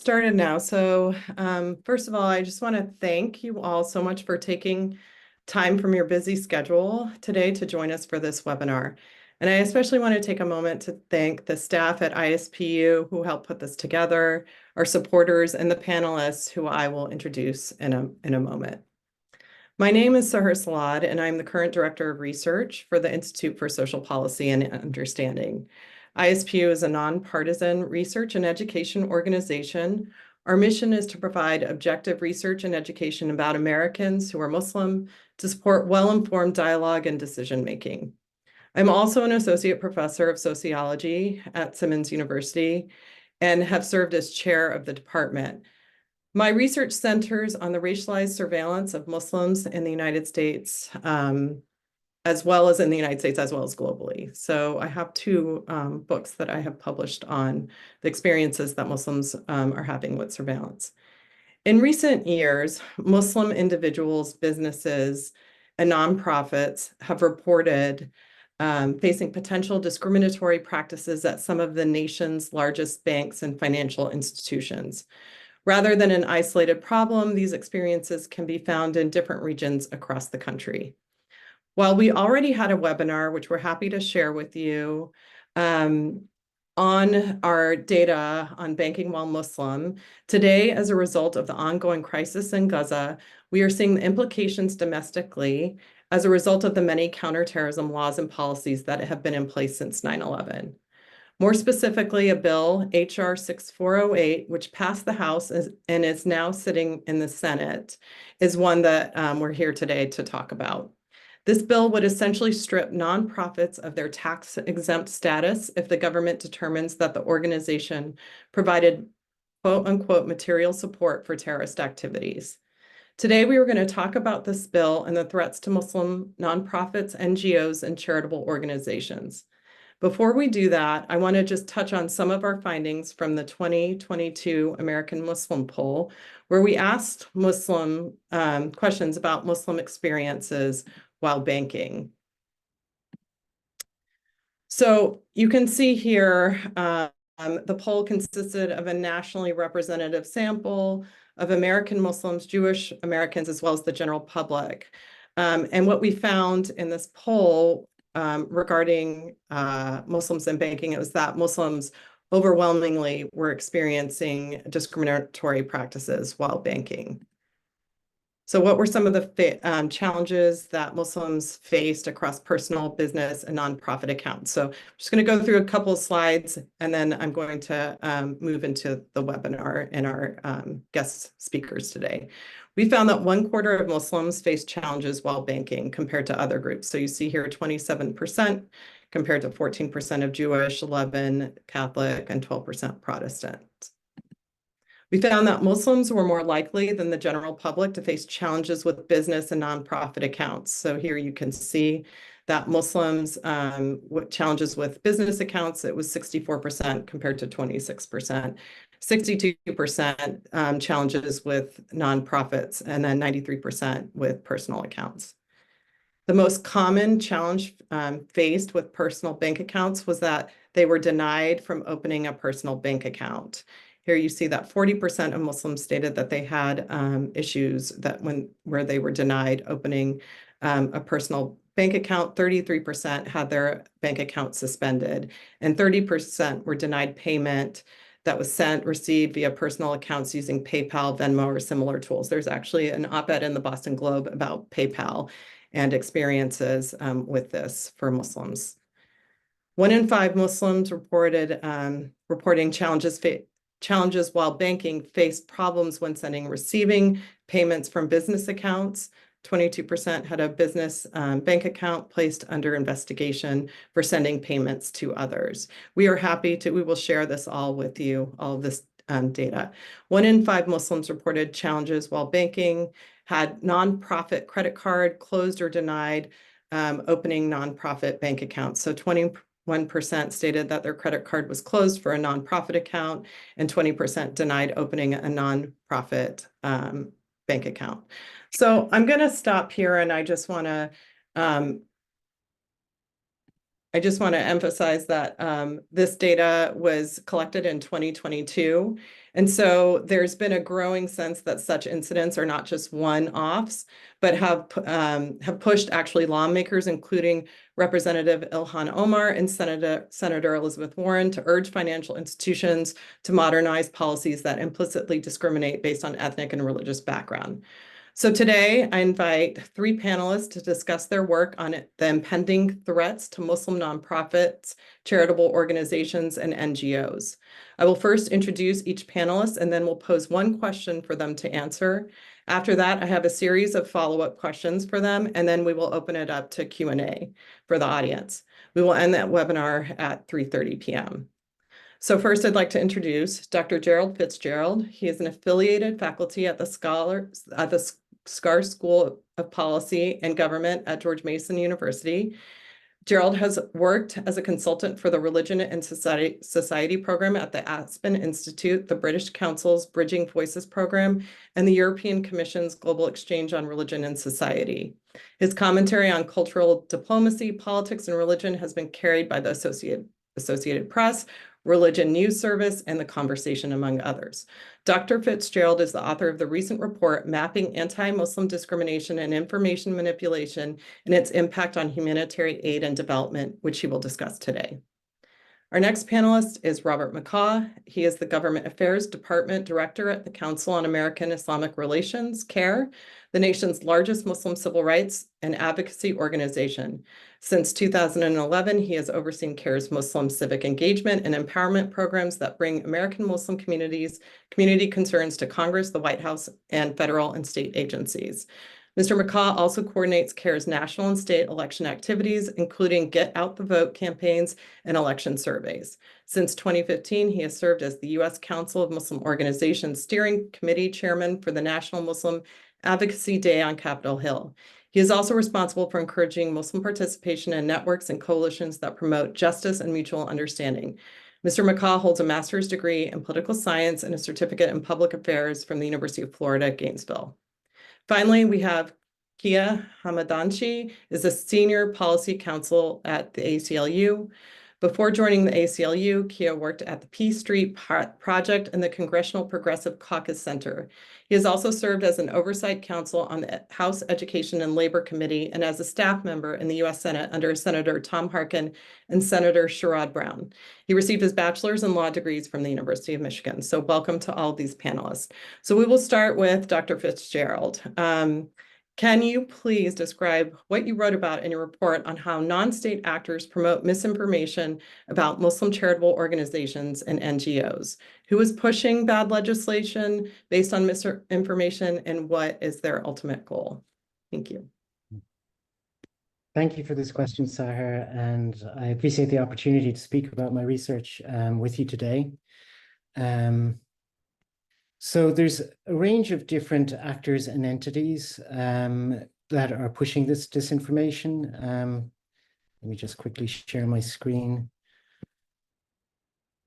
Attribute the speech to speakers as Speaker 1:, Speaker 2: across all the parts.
Speaker 1: Started now. First of all, I just want to thank you all so much for taking time from your busy schedule today to join us for this webinar. And I especially want to take a moment to thank the staff at ISPU who helped put this together, our supporters, and the panelists who I will introduce in a moment. My name is Sahar Salad, and I'm the current Director of Research for the Institute for Social Policy and Understanding. ISPU is a nonpartisan research and education organization. Our mission is to provide objective research and education about Americans who are Muslim to support well-informed dialogue and decision-making. I'm also an associate professor of sociology at Simmons University and have served as chair of the department. My research centers on the racialized surveillance of Muslims in the United States, as well as in the United States, as well as globally. So I have two books that I have published on the experiences that Muslims are having with surveillance. In recent years, Muslim individuals, businesses, and nonprofits have reported facing potential discriminatory practices at some of the nation's largest banks and financial institutions. Rather than an isolated problem, these experiences can be found in different regions across the country. While we already had a webinar, which we're happy to share with you, on our data on banking while Muslim, today, as a result of the ongoing crisis in Gaza, we are seeing the implications domestically as a result of the many counterterrorism laws and policies that have been in place since 9/11. More specifically, a bill, HR 6408, which passed the House and is now sitting in the Senate, is one that we're here today to talk about. This bill would essentially strip nonprofits of their tax-exempt status if the government determines that the organization provided quote-unquote material support for terrorist activities. Today, we are going to talk about this bill and the threats to Muslim nonprofits, NGOs, and charitable organizations. Before we do that, I want to just touch on some of our findings from the 2022 American Muslim poll, where we asked Muslim questions about Muslim experiences while banking. So you can see here, the poll consisted of a nationally representative sample of American Muslims, Jewish Americans, as well as the general public. And what we found in this poll regarding Muslims and banking, it was that Muslims overwhelmingly were experiencing discriminatory practices while banking. So what were some of the challenges that Muslims faced across personal, business, and nonprofit accounts? So I'm just going to go through a couple of slides, and then I'm going to move into the webinar and our guest speakers today. We found that 1/4 of Muslims face challenges while banking compared to other groups. So you see here 27% compared to 14% of Jewish, 11% Catholic, and 12% Protestant. We found that Muslims were more likely than the general public to face challenges with business and nonprofit accounts. So here you can see that Muslims, challenges with business accounts, it was 64% compared to 26%. 62% challenges with nonprofits, and then 93% with personal accounts. The most common challenge faced with personal bank accounts was that they were denied from opening a personal bank account. Here you see that 40% of Muslims stated that they had issues where they were denied opening a personal bank account. 33% had their bank account suspended, and 30% were denied payment that was received via personal accounts using PayPal, Venmo, or similar tools. There's actually an op-ed in the Boston Globe about PayPal and experiences with this for Muslims. 1 in 5 Muslims reporting challenges while banking faced problems when sending and receiving payments from business accounts. 22% had a business bank account placed under investigation for sending payments to others. We will share this all with you, all of this data. 1 in 5 Muslims reported challenges while banking, had nonprofit credit card closed or denied opening nonprofit bank accounts. So 21% stated that their credit card was closed for a nonprofit account, and 20% denied opening a nonprofit bank account. So I'm going to stop here, and I just want to I just want to emphasize that this data was collected in 2022. And so there's been a growing sense that such incidents are not just one-offs, but have pushed actually lawmakers, including Representative Ilhan Omar and Senator Elizabeth Warren, to urge financial institutions to modernize policies that implicitly discriminate based on ethnic and religious background. So today, I invite three panelists to discuss their work on the impending threats to Muslim nonprofits, charitable organizations, and NGOs. I will first introduce each panelist, and then we'll pose one question for them to answer. After that, I have a series of follow-up questions for them, and then we will open it up to Q&A for the audience. We will end that webinar at 3:30 p.m. So first, I'd like to introduce Dr. Gerald Fitzgerald. He is an affiliated faculty at the Scar School of Policy and Government at George Mason University. Gerald has worked as a consultant for the Religion and Society program at the Aspen Institute, the British Council's Bridging Voices program, and the European Commission's Global Exchange on Religion and Society. His commentary on cultural diplomacy, politics, and religion has been carried by the Associated Press, Religion News Service, and The Conversation, among others. Dr. Fitzgerald is the author of the recent report, Mapping Anti-Muslim Discrimination and Information Manipulation and its Impact on Humanitarian Aid and Development, which he will discuss today. Our next panelist is Robert McCaw. He is the Government Affairs Department Director at the Council on American Islamic Relations, CAIR, the nation's largest Muslim civil rights and advocacy organization. Since 2011, he has overseen CAIR's Muslim civic engagement and empowerment programs that bring American Muslim community concerns to Congress, the White House, and federal and state agencies. Mr. McCaw also coordinates CAIR's national and state election activities, including Get Out the Vote campaigns and election surveys. Since 2015, he has served as the U.S. Council of Muslim Organizations Steering Committee Chairman for the National Muslim Advocacy Day on Capitol Hill. He is also responsible for encouraging Muslim participation in networks and coalitions that promote justice and mutual understanding. Mr. McCaw holds a master's degree in political science and a certificate in public affairs from the University of Florida, Gainesville. Finally, we have Kia Hamadanchi, is a senior policy counsel at the ACLU. Before joining the ACLU, Kia worked at the P Street Project and the Congressional Progressive Caucus Center. He has also served as an oversight counsel on the House Education and Labor Committee and as a staff member in the U.S. Senate under Senator Tom Harkin and Senator Sherrod Brown. He received his bachelor's in law degrees from the University of Michigan. So welcome to all of these panelists. So we will start with Dr. Fitzgerald. Can you please describe what you wrote about in your report on how non-state actors promote misinformation about Muslim charitable organizations and NGOs? Who is pushing bad legislation based on misinformation, and what is their ultimate goal? Thank you.
Speaker 2: Thank you for this question, Sahar, and I appreciate the opportunity to speak about my research with you today. So there's a range of different actors and entities that are pushing this disinformation. Let me just quickly share my screen.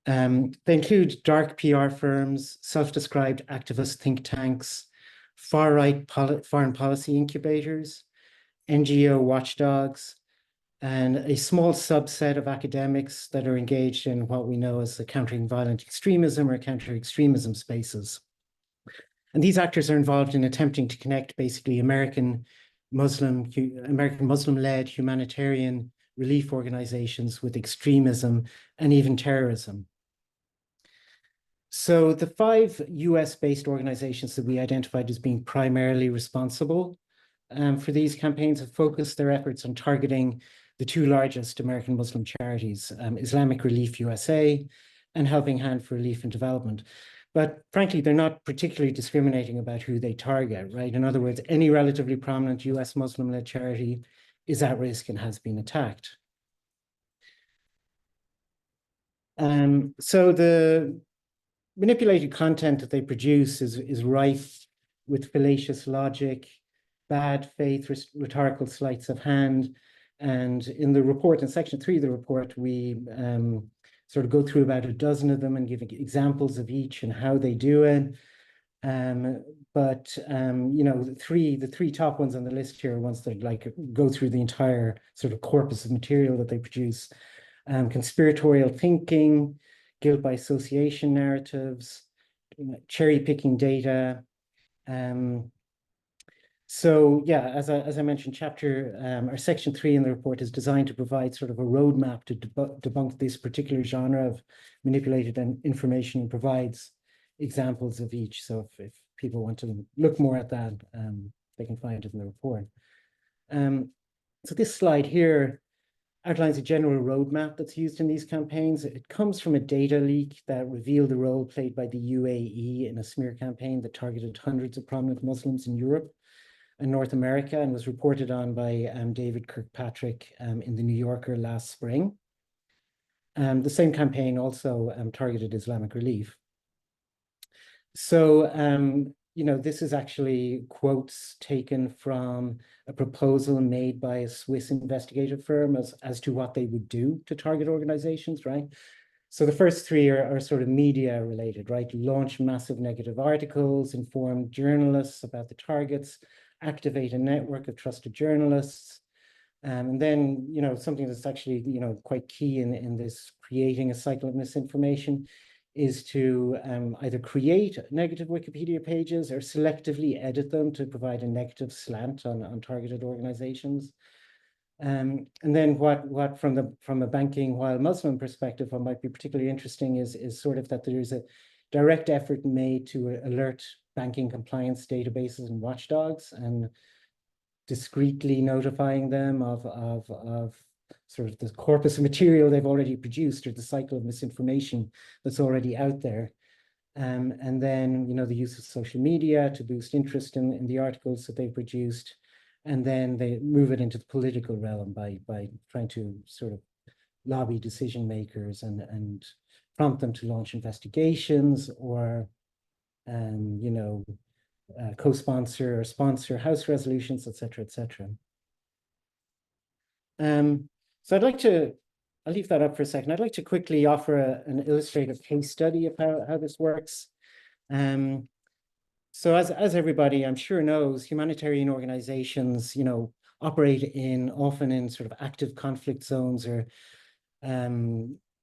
Speaker 2: They include dark PR firms, self-described activist think tanks, far-right foreign policy incubators, NGO watchdogs, and a small subset of academics that are engaged in what we know as the countering violent extremism or counter-extremism spaces. And these actors are involved in attempting to connect basically American Muslim-led humanitarian relief organizations with extremism and even terrorism. So the 5 US-based organizations that we identified as being primarily responsible for these campaigns have focused their efforts on targeting the 2 largest American Muslim charities, Islamic Relief USA and Helping Hand for Relief and Development. But frankly, they're not particularly discriminating about who they target, right? In other words, any relatively prominent US Muslim-led charity is at risk and has been attacked. So the manipulated content that they produce is rife with fallacious logic, bad faith, rhetorical sleights of hand. And in the report, in section 3 of the report, we sort of go through about a dozen of them and give examples of each and how they do it. But you know, the three top ones on the list here are ones that like go through the entire sort of corpus of material that they produce. Conspiratorial thinking, guilt by association narratives, cherry picking data. So yeah, as I mentioned, or section 3 in the report is designed to provide sort of a roadmap to debunk this particular genre of manipulated information, and provides examples of each. So if people want to look more at that, they can find it in the report. So this slide here outlines a general roadmap that's used in these campaigns. It comes from a data leak that revealed the role played by the UAE in a smear campaign that targeted hundreds of prominent Muslims in Europe and North America, and was reported on by David Kirkpatrick in the New Yorker last spring. The same campaign also targeted Islamic Relief. So, you know, this is actually quotes taken from a proposal made by a Swiss investigative firm as to what they would do to target organizations, right? So the first three are sort of media related, right? Launch massive negative articles, inform journalists about the targets, activate a network of trusted journalists. And then, you know, something that's actually, you know, quite key in this creating a cycle of misinformation is to either create negative Wikipedia pages or selectively edit them to provide a negative slant on targeted organizations. And then what from a banking while Muslim perspective, what might be particularly interesting is sort of that there's a direct effort made to alert banking compliance databases and watchdogs, and discreetly notifying them of sort of the corpus of material they've already produced, or the cycle of misinformation that's already out there. And then, you know, the use of social media to boost interest in the articles that they've produced. And then they move it into the political realm by trying to sort of lobby decision makers and prompt them to launch investigations, or, you know, co-sponsor or sponsor House resolutions, et cetera, et cetera. So I'll leave that up for a second. I'd like to quickly offer an illustrative case study of how this works. So as everybody I'm sure knows, humanitarian organizations, you know, operate often in sort of active conflict zones, or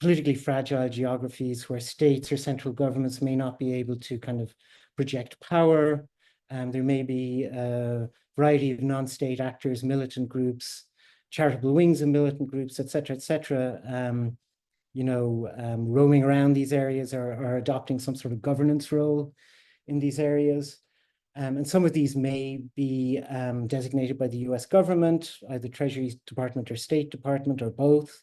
Speaker 2: politically fragile geographies where states or central governments may not be able to kind of project power. There may be a variety of non-state actors, militant groups, charitable wings of militant groups, et cetera, you know, roaming around these areas, or adopting some sort of governance role in these areas. And some of these may be designated by the US government, either Treasury Department or State Department, or both.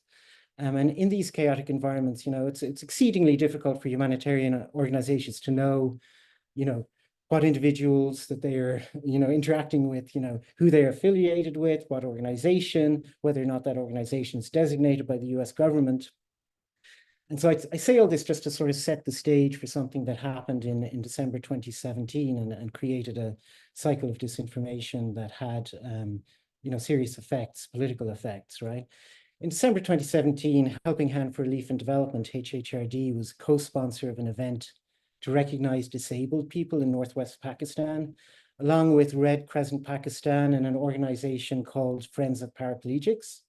Speaker 2: And in these chaotic environments, you know, it's exceedingly difficult for humanitarian organizations to know, you know, what individuals that they are, you know, interacting with, you know, who they are affiliated with, what organization, whether or not that organization is designated by the US government. And so I say all this just to sort of set the stage for something that happened in December 2017, and created a cycle of disinformation that had, you know, serious effects, political effects, right? In December 2017, Helping Hand for Relief and Development, HHRD, was co-sponsor of an event to recognize disabled people in Northwest Pakistan, along with Red Crescent Pakistan and an organization called Friends of Paraplegics.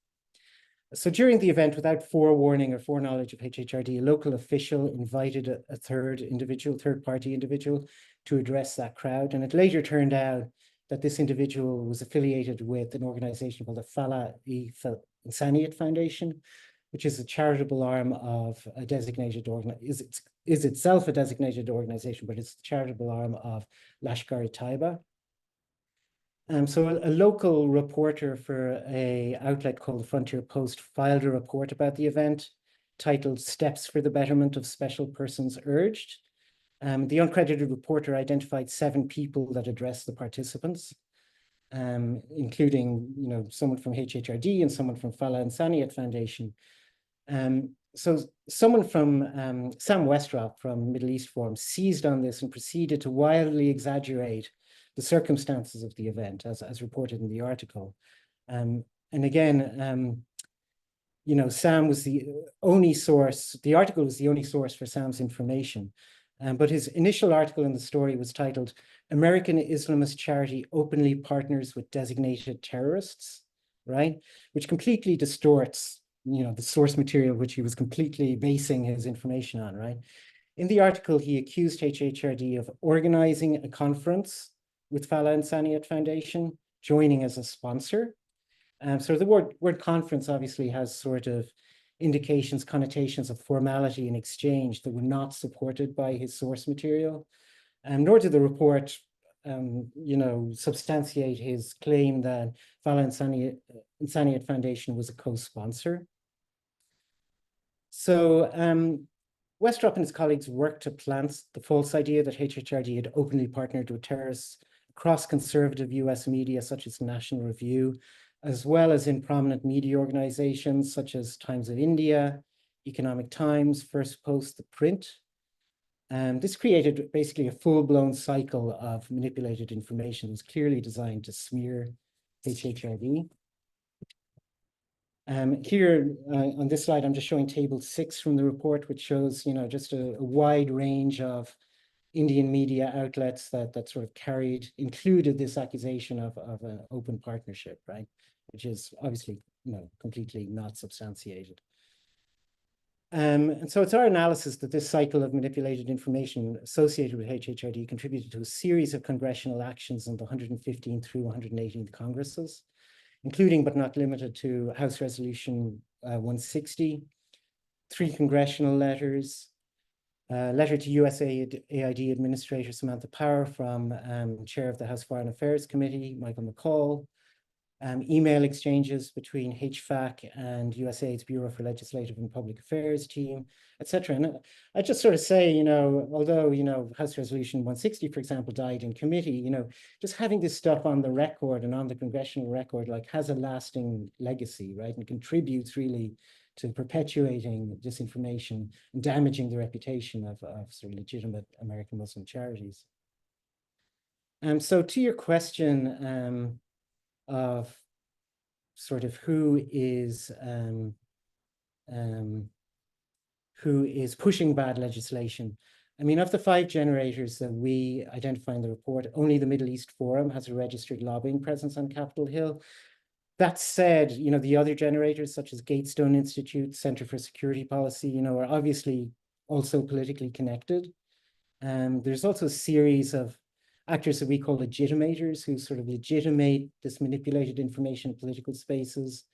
Speaker 2: So during the event, without forewarning or foreknowledge of HHRD, a local official invited a third-party individual to address that crowd. And it later turned out that this individual was affiliated with an organization called the Falah-e-Insaniyat Foundation, which is a charitable arm of a designated is itself a designated organization, but it's the charitable arm of Lashkar-e-Taiba. So a local reporter for an outlet called the Frontier Post filed a report about the event titled "Steps for the Betterment of Special Persons Urged." The uncredited reporter identified 7 people that addressed the participants, including, you know, someone from HHRD and someone from Falah-e-Insaniyat Foundation. So someone from Sam Westrop from Middle East Forum seized on this and proceeded to wildly exaggerate the circumstances of the event, as reported in the article. And again, you know, Sam was the only source, the article was the only source for Sam's information. But his initial article in the story was titled, "American Islamist Charity Openly Partners with Designated Terrorists," right? Which completely distorts, the source material which he was completely basing his information on, right? In the article, he accused HHRD of organizing a conference with Fala Insaniat Foundation, joining as a sponsor. So the word conference obviously has sort of indications, connotations of formality and exchange that were not supported by his source material. Nor did the report, substantiate his claim that Fala Insaniat Foundation was a co-sponsor. So Westrop and his colleagues worked to plant the false idea that HHRD had openly partnered with terrorists across conservative US media, such as National Review, as well as in prominent media organizations such as Times of India, Economic Times, First Post, The Print. This created basically a full-blown cycle of manipulated information that was clearly designed to smear HHRD. Here on this slide, I'm just showing table 6 from the report, which shows, just a wide range of Indian media outlets that sort of included this accusation of an open partnership, right? Which is obviously, completely not substantiated. And so it's our analysis that this cycle of manipulated information associated with HHRD contributed to a series of congressional actions in the 115th through 118th Congresses, including but not limited to House Resolution 160, 3 congressional letters, a letter to USAID Administrator Samantha Power from Chair of the House Foreign Affairs Committee, Michael McCall, email exchanges between HFAC and USAID's Bureau for Legislative and Public Affairs team, etc. And I just sort of say, although, House Resolution 160, for example, died in committee, just having this stuff on the record and on the congressional record, has a lasting legacy, right? And contributes really to perpetuating disinformation and damaging the reputation of sort of legitimate American Muslim charities. So to your question, of sort of who is pushing bad legislation. I mean, of the 5 generators that we identify in the report, only the Middle East Forum has a registered lobbying presence on Capitol Hill. That said, the other generators such as Gatestone Institute, Center for Security Policy, are obviously also politically connected. There's also a series of actors that we call legitimators who sort of legitimate this manipulated information in political spaces.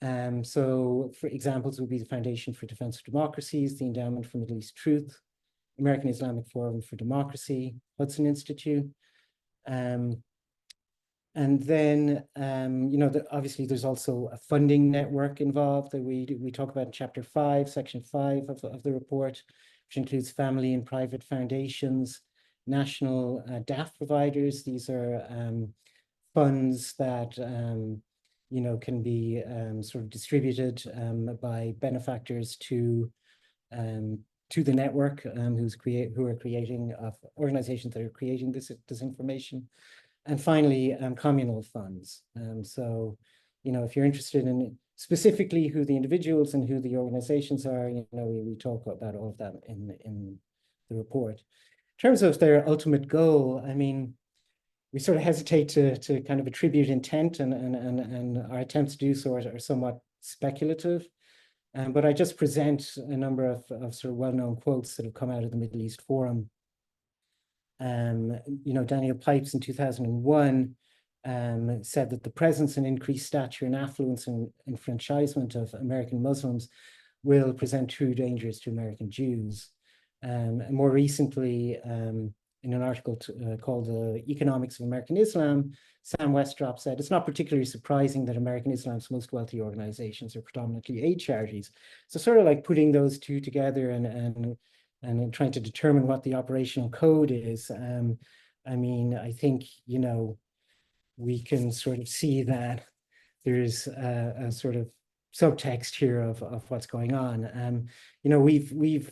Speaker 2: So for examples would be the Foundation for Defense of Democracies, the Endowment for Middle East Truth, American Islamic Forum for Democracy, Hudson Institute. And then, obviously there's also a funding network involved that we talk about in Chapter 5, Section 5 of the report, which includes family and private foundations, national DAF providers. These are funds that can be sort of distributed by benefactors to the network who are creating organizations that are creating this information. And finally, communal funds. So, if you're interested in specifically who the individuals and who the organizations are, we talk about all of that in the report. In terms of their ultimate goal, I mean, we sort of hesitate to kind of attribute intent, and our attempts to do so are somewhat speculative. But I just present a number of sort of well-known quotes that have come out of the Middle East Forum. Daniel Pipes in 2001 said that the presence and increased stature and affluence and enfranchisement of American Muslims will present true dangers to American Jews. And more recently, in an article called The Economics of American Islam, Sam Westrop said, "It's not particularly surprising that American Islam's most wealthy organizations are predominantly aid charities." So sort of like putting those two together and trying to determine what the operational code is. I mean, I think, we can sort of see that there's a sort of subtext here of what's going on. We've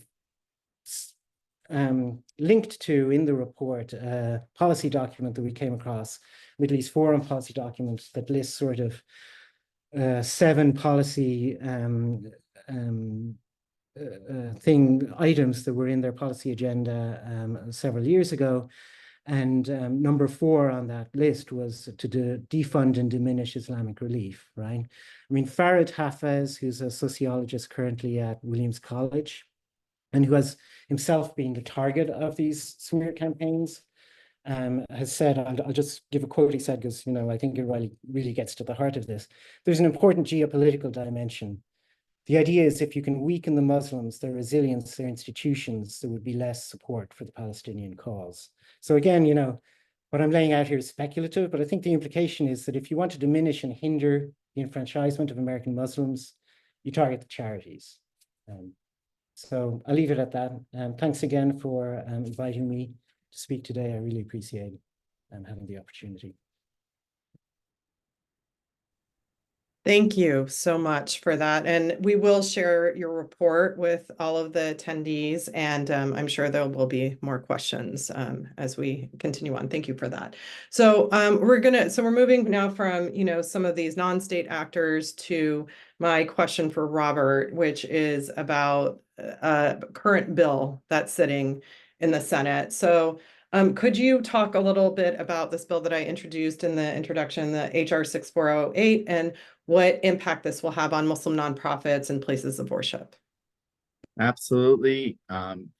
Speaker 2: linked to in the report a policy document that we came across, Middle East Forum policy document that lists sort of 7 policy items that were in their policy agenda several years ago. And number 4 on that list was to defund and diminish Islamic relief, right? I mean, Farid Hafez, who's a sociologist currently at Williams College, and who has himself been the target of these smear campaigns, has said, I'll just give a quote he said, because, you know, I think it really gets to the heart of this. There's an important geopolitical dimension. The idea is if you can weaken the Muslims, their resilience, their institutions, there would be less support for the Palestinian cause. So again, you know, what I'm laying out here is speculative, but I think the implication is that if you want to diminish and hinder the enfranchisement of American Muslims, you target the charities. So I'll leave it at that. Thanks again for inviting me to speak today. I really appreciate having the opportunity.
Speaker 1: Thank you so much for that. And we will share your report with all of the attendees, and I'm sure there will be more questions as we continue on. Thank you for that. So we're moving now from, you know, some of these non-state actors to my question for Robert, which is about a current bill that's sitting in the Senate. So could you talk a little bit about this bill that I introduced in the introduction, the HR 6408, and what impact this will have on Muslim nonprofits and places of worship?
Speaker 3: Absolutely.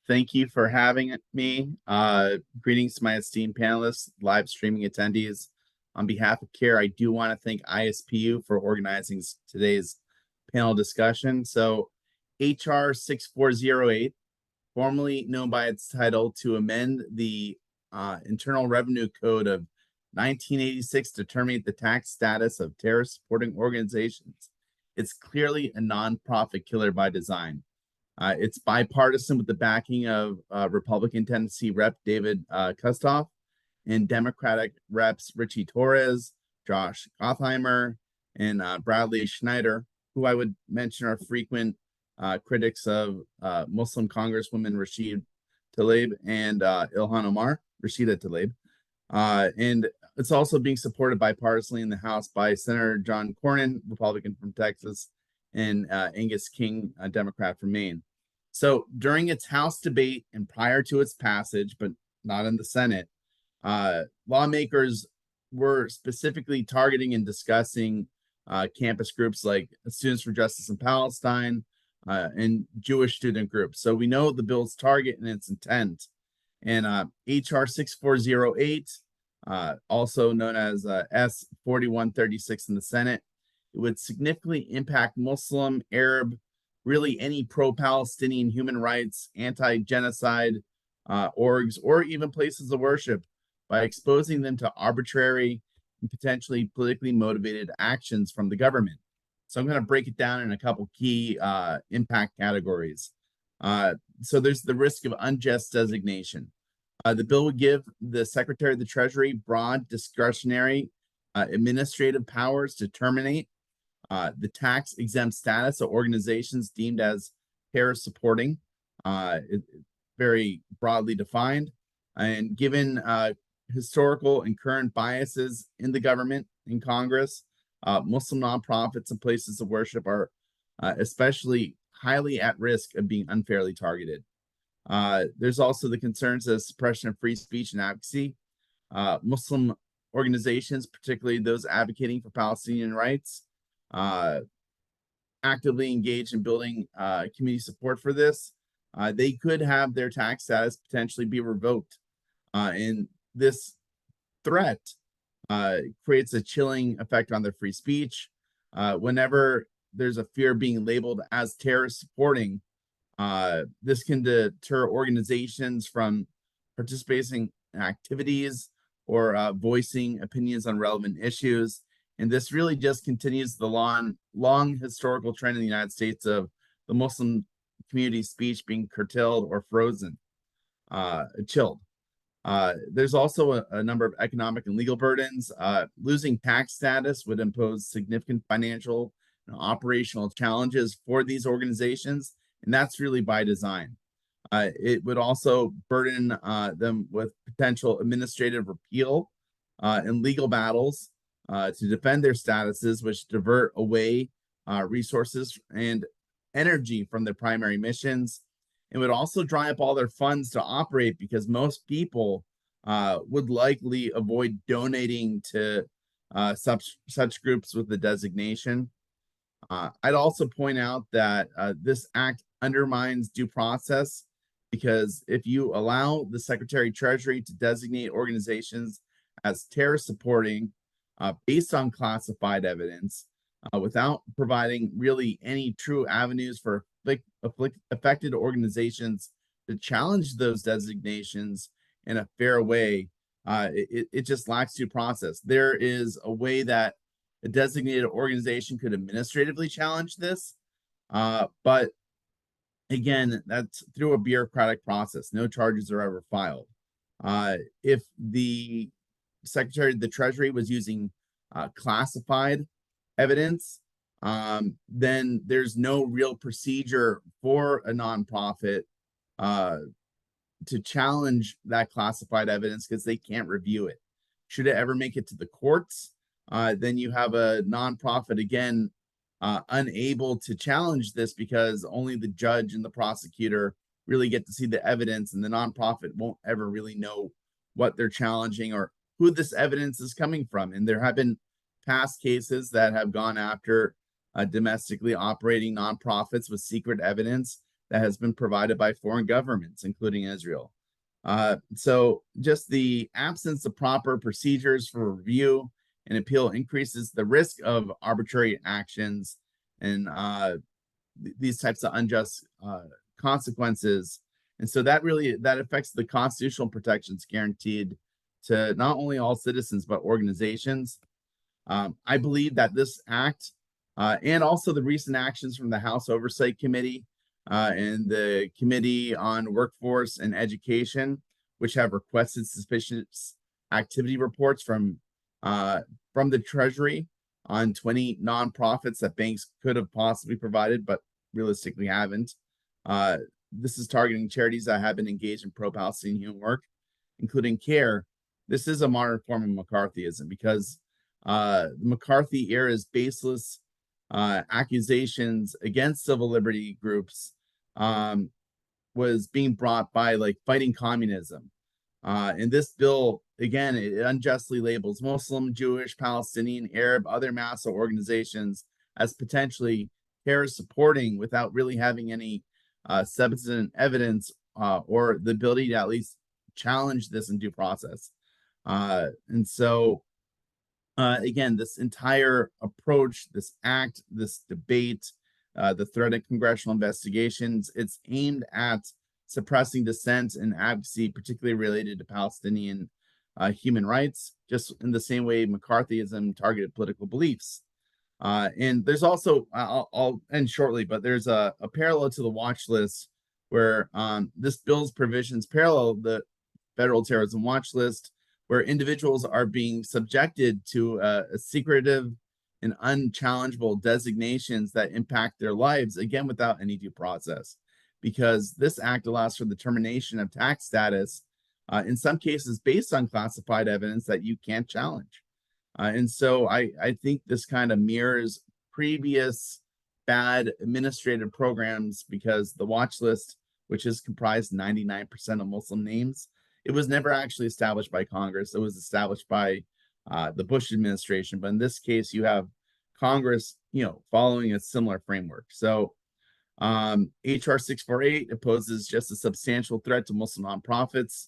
Speaker 3: Thank you for having me. Greetings to my esteemed panelists, live streaming attendees. On behalf of CARE, I do want to thank ISPU for organizing today's panel discussion. So HR 6408, formerly known by its title to amend the Internal Revenue Code of 1986 to terminate the tax status of terrorist supporting organizations. It's clearly a nonprofit killer by design. It's bipartisan with the backing of Republican Tennessee Rep David Kustoff and Democratic Reps Richie Torres, Josh Gottheimer, and Bradley Schneider, who I would mention are frequent critics of Muslim Congresswoman Rashida Tlaib and Ilhan Omar, Rashida Tlaib. And it's also being supported bipartisanly in the House by Senator John Cornyn, Republican from Texas, and Angus King, a Democrat from Maine. So during its House debate and prior to its passage, but not in the Senate, lawmakers were specifically targeting and discussing campus groups like Students for Justice in Palestine and Jewish student groups. So we know the bill's target and its intent. And HR 6408, also known as S 4136 in the Senate, it would significantly impact Muslim, Arab, really any pro-Palestinian human rights, anti-genocide orgs, or even places of worship by exposing them to arbitrary and potentially politically motivated actions from the government. So I'm going to break it down in a couple key impact categories. So there's the risk of unjust designation. The bill would give the Secretary of the Treasury broad discretionary administrative powers to terminate the tax-exempt status of organizations deemed as terrorist supporting, very broadly defined. And given historical and current biases in the government, in Congress, Muslim nonprofits and places of worship are especially highly at risk of being unfairly targeted. There's also the concerns of suppression of free speech and advocacy. Muslim organizations, particularly those advocating for Palestinian rights, actively engaged in building community support for this. They could have their tax status potentially be revoked. And this threat creates a chilling effect on their free speech. Whenever there's a fear of being labeled as terrorist supporting, this can deter organizations from participating in activities or voicing opinions on relevant issues. And this really just continues the long historical trend in the United States of the Muslim community speech being curtailed or frozen, chilled. There's also a number of economic and legal burdens. Losing tax status would impose significant financial and operational challenges for these organizations, and that's really by design. It would also burden them with potential administrative repeal and legal battles to defend their statuses, which divert away resources and energy from their primary missions. It would also dry up all their funds to operate because most people would likely avoid donating to such groups with the designation. I'd also point out that this act undermines due process because if you allow the Secretary of Treasury to designate organizations as terror supporting based on classified evidence without providing really any true avenues for affected organizations to challenge those designations in a fair way, it just lacks due process. There is a way that a designated organization could administratively challenge this, but again, that's through a bureaucratic process. No charges are ever filed. If the Secretary of the Treasury was using classified evidence, then there's no real procedure for a nonprofit to challenge that classified evidence because they can't review it. Should it ever make it to the courts, then you have a nonprofit again unable to challenge this because only the judge and the prosecutor really get to see the evidence, and the nonprofit won't ever really know what they're challenging or who this evidence is coming from. And there have been past cases that have gone after domestically operating nonprofits with secret evidence that has been provided by foreign governments, including Israel. So just the absence of proper procedures for review and appeal increases the risk of arbitrary actions and these types of unjust consequences. And so that affects the constitutional protections guaranteed to not only all citizens, but organizations. I believe that this act and also the recent actions from the House Oversight Committee and the Committee on Workforce and Education, which have requested suspicious activity reports from the Treasury on 20 nonprofits that banks could have possibly provided, but realistically haven't. This is targeting charities that have been engaged in pro-Palestinian human work, including CARE. This is a modern form of McCarthyism because the McCarthy era's baseless accusations against civil liberty groups was being brought by like fighting communism. And this bill, again, it unjustly labels Muslim, Jewish, Palestinian, Arab, other massive organizations as potentially terrorist supporting without really having any substantive evidence or the ability to at least challenge this in due process. And so, again, this entire approach, this act, this debate, the threat of congressional investigations, it's aimed at suppressing dissent and advocacy, particularly related to Palestinian human rights, just in the same way McCarthyism targeted political beliefs. And there's also, I'll end shortly, but there's a parallel to the watch list where this bill's provisions parallel the federal terrorism watch list, where individuals are being subjected to a secretive and unchallengeable designations that impact their lives, again, without any due process, because this act allows for the termination of tax status, in some cases based on classified evidence that you can't challenge. And so I think this kind of mirrors previous bad administrative programs because the watch list, which is comprised 99% of Muslim names, it was never actually established by Congress. It was established by the Bush administration. But in this case, you have Congress, following a similar framework. So HR 648 opposes just a substantial threat to Muslim nonprofits,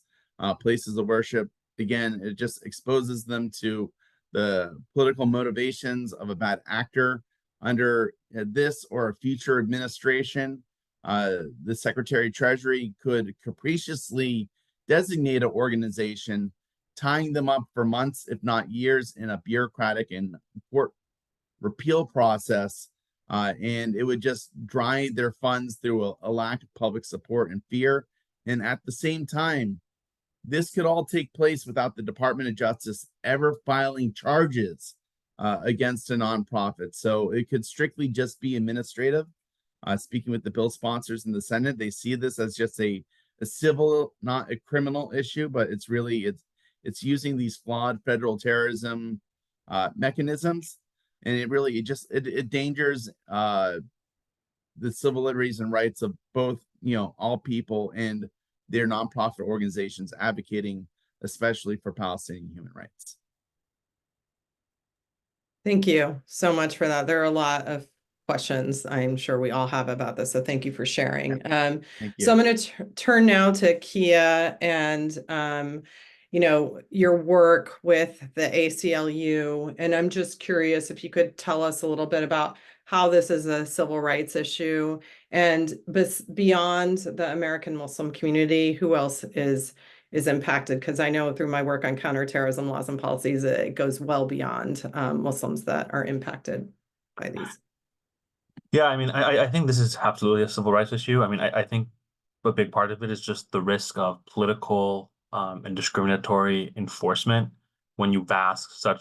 Speaker 3: places of worship. Again, it just exposes them to the political motivations of a bad actor under this or a future administration. The Secretary of Treasury could capriciously designate an organization, tying them up for months, if not years, in a bureaucratic and court repeal process, and it would just dry their funds through a lack of public support and fear. And at the same time, this could all take place without the Department of Justice ever filing charges against a nonprofit. So it could strictly just be administrative. Speaking with the bill sponsors in the Senate, they see this as just a civil, not a criminal issue, but it's really, it's using these flawed federal terrorism mechanisms. And it really, it endangers the civil liberties and rights of both, all people and their nonprofit organizations advocating, especially for Palestinian human rights.
Speaker 1: Thank you so much for that. There are a lot of questions I'm sure we all have about this, so thank you for sharing.
Speaker 3: Thank you.
Speaker 1: So I'm going to turn now to Kia and your work with the ACLU, and I'm just curious if you could tell us a little bit about how this is a civil rights issue, and beyond the American Muslim community, who else is impacted? Because I know through my work on counterterrorism laws and policies, it goes well beyond Muslims that are impacted by these.
Speaker 4: Yeah, I mean, I think this is absolutely a civil rights issue. I mean, I think a big part of it is just the risk of political and discriminatory enforcement when you vest such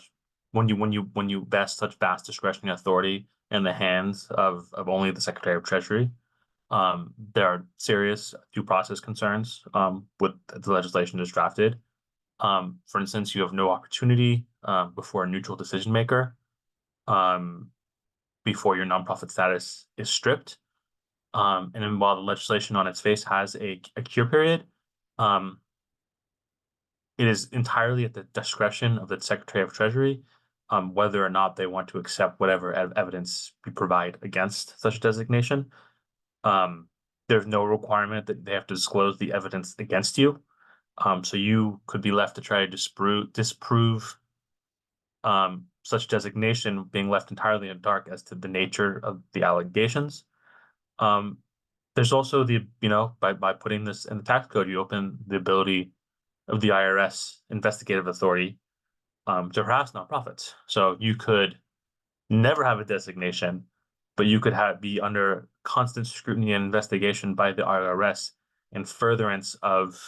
Speaker 4: vast discretionary authority in the hands of only the Secretary of Treasury. There are serious due process concerns with the legislation as drafted. For instance, you have no opportunity before a neutral decision maker before your nonprofit status is stripped. And then while the legislation on its face has a cure period, it is entirely at the discretion of the Secretary of Treasury whether or not they want to accept whatever evidence you provide against such a designation. There's no requirement that they have to disclose the evidence against you. So you could be left to try to disprove such designation, being left entirely in the dark as to the nature of the allegations. There's also by putting this in the tax code, you open the ability of the IRS investigative authority to harass nonprofits. So you could never have a designation, but you could be under constant scrutiny and investigation by the IRS in furtherance of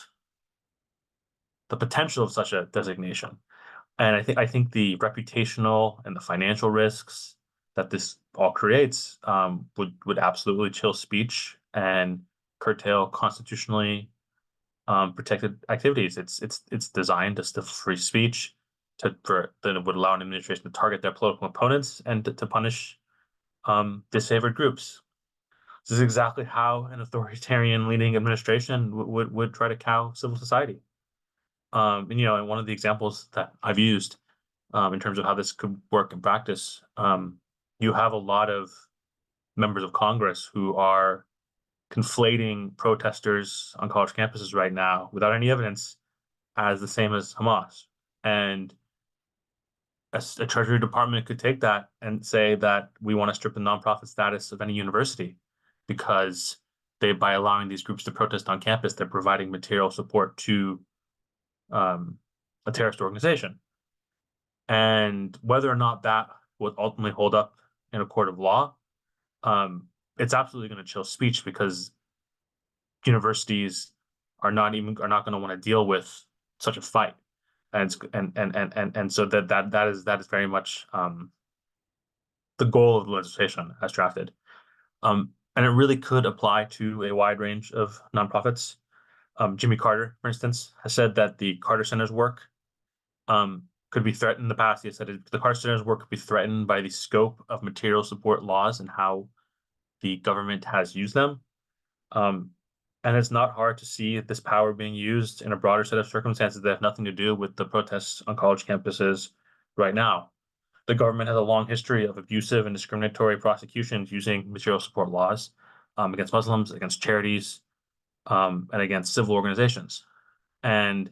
Speaker 4: the potential of such a designation. And I think the reputational and the financial risks that this all creates would absolutely chill speech and curtail constitutionally protected activities. It's designed to stifle free speech, that it would allow an administration to target their political opponents and to punish disfavored groups. This is exactly how an authoritarian leading administration would try to cow civil society. And one of the examples that I've used in terms of how this could work in practice, you have a lot of members of Congress who are conflating protesters on college campuses right now without any evidence as the same as Hamas. And a Treasury Department could take that and say that we want to strip the nonprofit status of any university because by allowing these groups to protest on campus, they're providing material support to a terrorist organization. And whether or not that would ultimately hold up in a court of law, it's absolutely going to chill speech because universities are not going to want to deal with such a fight, and so that is very much the goal of the legislation as drafted, and it really could apply to a wide range of nonprofits. Jimmy Carter, for instance, has said that the Carter Center's work could be threatened. In the past, he said the Carter Center's work could be threatened by the scope of material support laws and how the government has used them. And it's not hard to see this power being used in a broader set of circumstances that have nothing to do with the protests on college campuses right now. The government has a long history of abusive and discriminatory prosecutions using material support laws against Muslims, against charities, and against civil organizations. And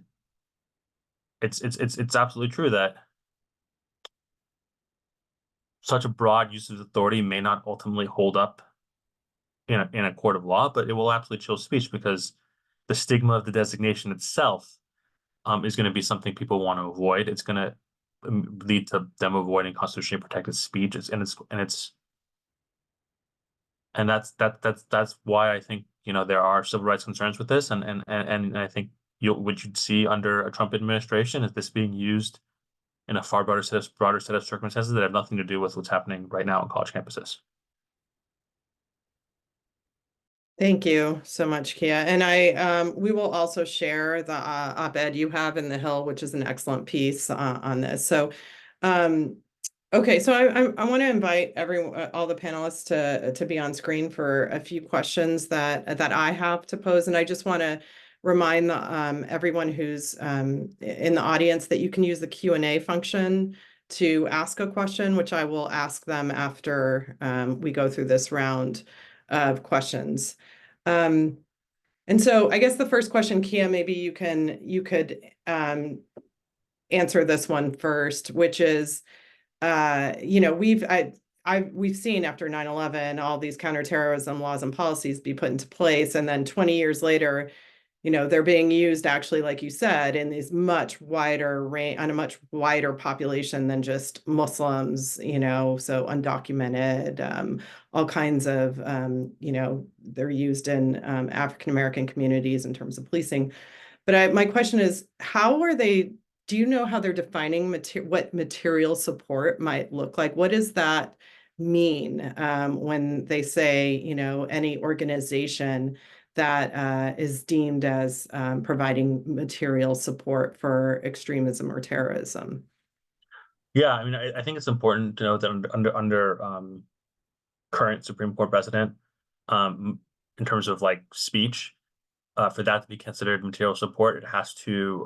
Speaker 4: it's absolutely true that such a broad use of authority may not ultimately hold up in a court of law, but it will absolutely chill speech because the stigma of the designation itself is going to be something people want to avoid. It's going to lead to them avoiding constitutionally protected speech. And that's why I think there are civil rights concerns with this, and I think what you'd see under a Trump administration is this being used in a far broader set of circumstances that have nothing to do with what's happening right now on college campuses.
Speaker 1: Thank you so much, Kia. And we will also share the op-ed you have in the Hill, which is an excellent piece on this. So Okay, so I want to invite all the panelists to be on screen for a few questions that I have to pose, and I just want to remind everyone who's in the audience that you can use the Q&A function to ask a question, which I will ask them after we go through this round of questions. And so I guess the first question, Kia, maybe you could answer this one first, which is, you know, we've seen after 9/11 all these counterterrorism laws and policies be put into place, and then 20 years later, you know, they're being used actually, like you said, in these much wider range on a much wider population than just Muslims, you know, so undocumented, all kinds of, you know, they're used in African American communities in terms of policing. But my question is, how are they, do you know how they're defining what material support might look like? What does that mean when they say, you know, any organization that is deemed as providing material support for extremism or terrorism?
Speaker 4: Yeah, I mean, I think it's important to note that under current Supreme Court precedent, in terms of like speech, for that to be considered material support, it has to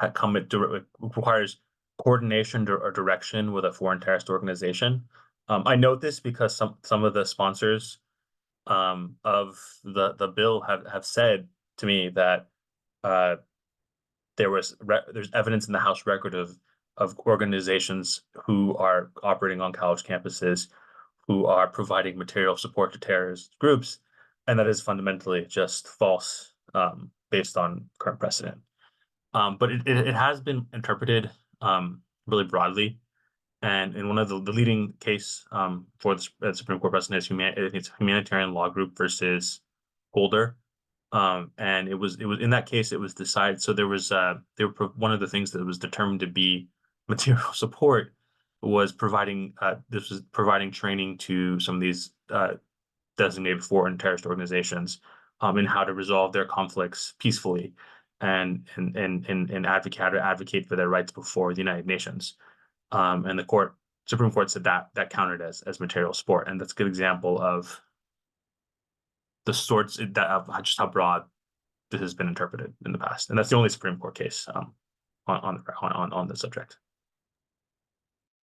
Speaker 4: it requires coordination or direction with a foreign terrorist organization. I note this because some of the sponsors of the bill have said to me that there's evidence in the House record of organizations who are operating on college campuses who are providing material support to terrorist groups, and that is fundamentally just false based on current precedent. But it has been interpreted really broadly, and in one of the leading case for the Supreme Court precedent is it's Humanitarian Law Group versus Holder, and it was in that case it was decided. So there was one of the things that was determined to be material support was providing training to some of these designated foreign terrorist organizations in how to resolve their conflicts peacefully and advocate for their rights before the United Nations. And the Supreme Court said that counted as material support, and that's a good example of the sorts of just how broad this has been interpreted in the past, and that's the only Supreme Court case on the subject.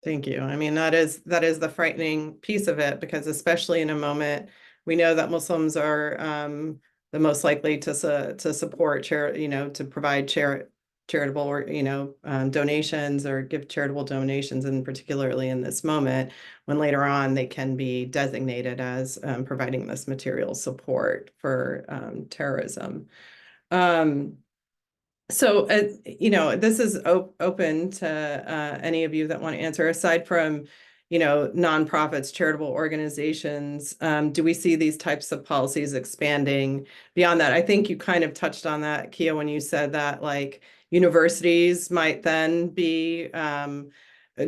Speaker 1: Thank you. I mean, that is the frightening piece of it, because especially in a moment, we know that Muslims are the most likely to support to provide charitable or donations or give charitable donations, and particularly in this moment when later on they can be designated as providing this material support for terrorism. So, this is open to any of you that want to answer. Aside from, nonprofits, charitable organizations, do we see these types of policies expanding beyond that? I think you kind of touched on that, Kia, when you said that, like, universities might then be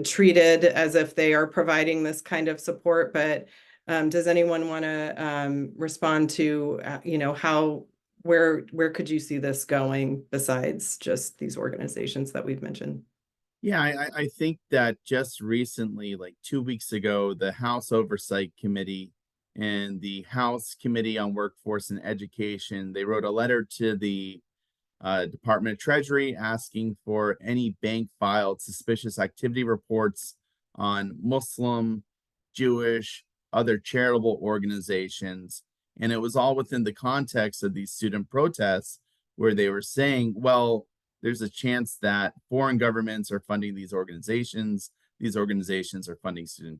Speaker 1: treated as if they are providing this kind of support. But does anyone want to respond to, where could you see this going besides just these organizations that we've mentioned?
Speaker 3: Yeah, I think that just recently, like 2 weeks ago, the House Oversight Committee and the House Committee on Workforce and Education, they wrote a letter to the Department of Treasury asking for any bank filed suspicious activity reports on Muslim, Jewish, other charitable organizations. And it was all within the context of these student protests where they were saying, well, there's a chance that foreign governments are funding these organizations. These organizations are funding student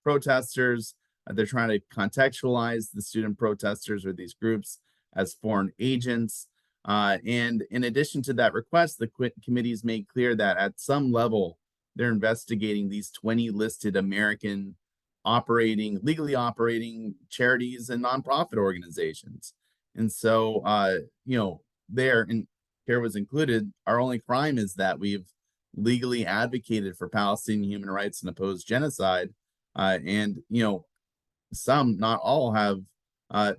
Speaker 3: protesters. They're trying to contextualize the student protesters or these groups as foreign agents. And in addition to that request, the committees made clear that at some level, they're investigating these 20 listed American legally operating charities and nonprofit organizations. And so, there, and CARE was included, our only crime is that we've legally advocated for Palestinian human rights and opposed genocide. And some, not all, have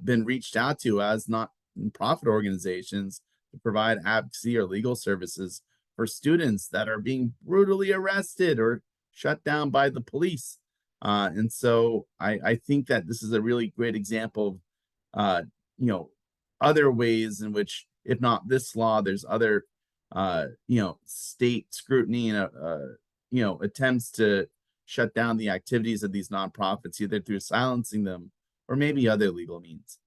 Speaker 3: been reached out to as non-profit organizations to provide advocacy or legal services for students that are being brutally arrested or shut down by the police. And so I think that this is a really great example of, other ways in which, if not this law, there's other, state scrutiny and, attempts to shut down the activities of these nonprofits, either through silencing them or maybe other legal means.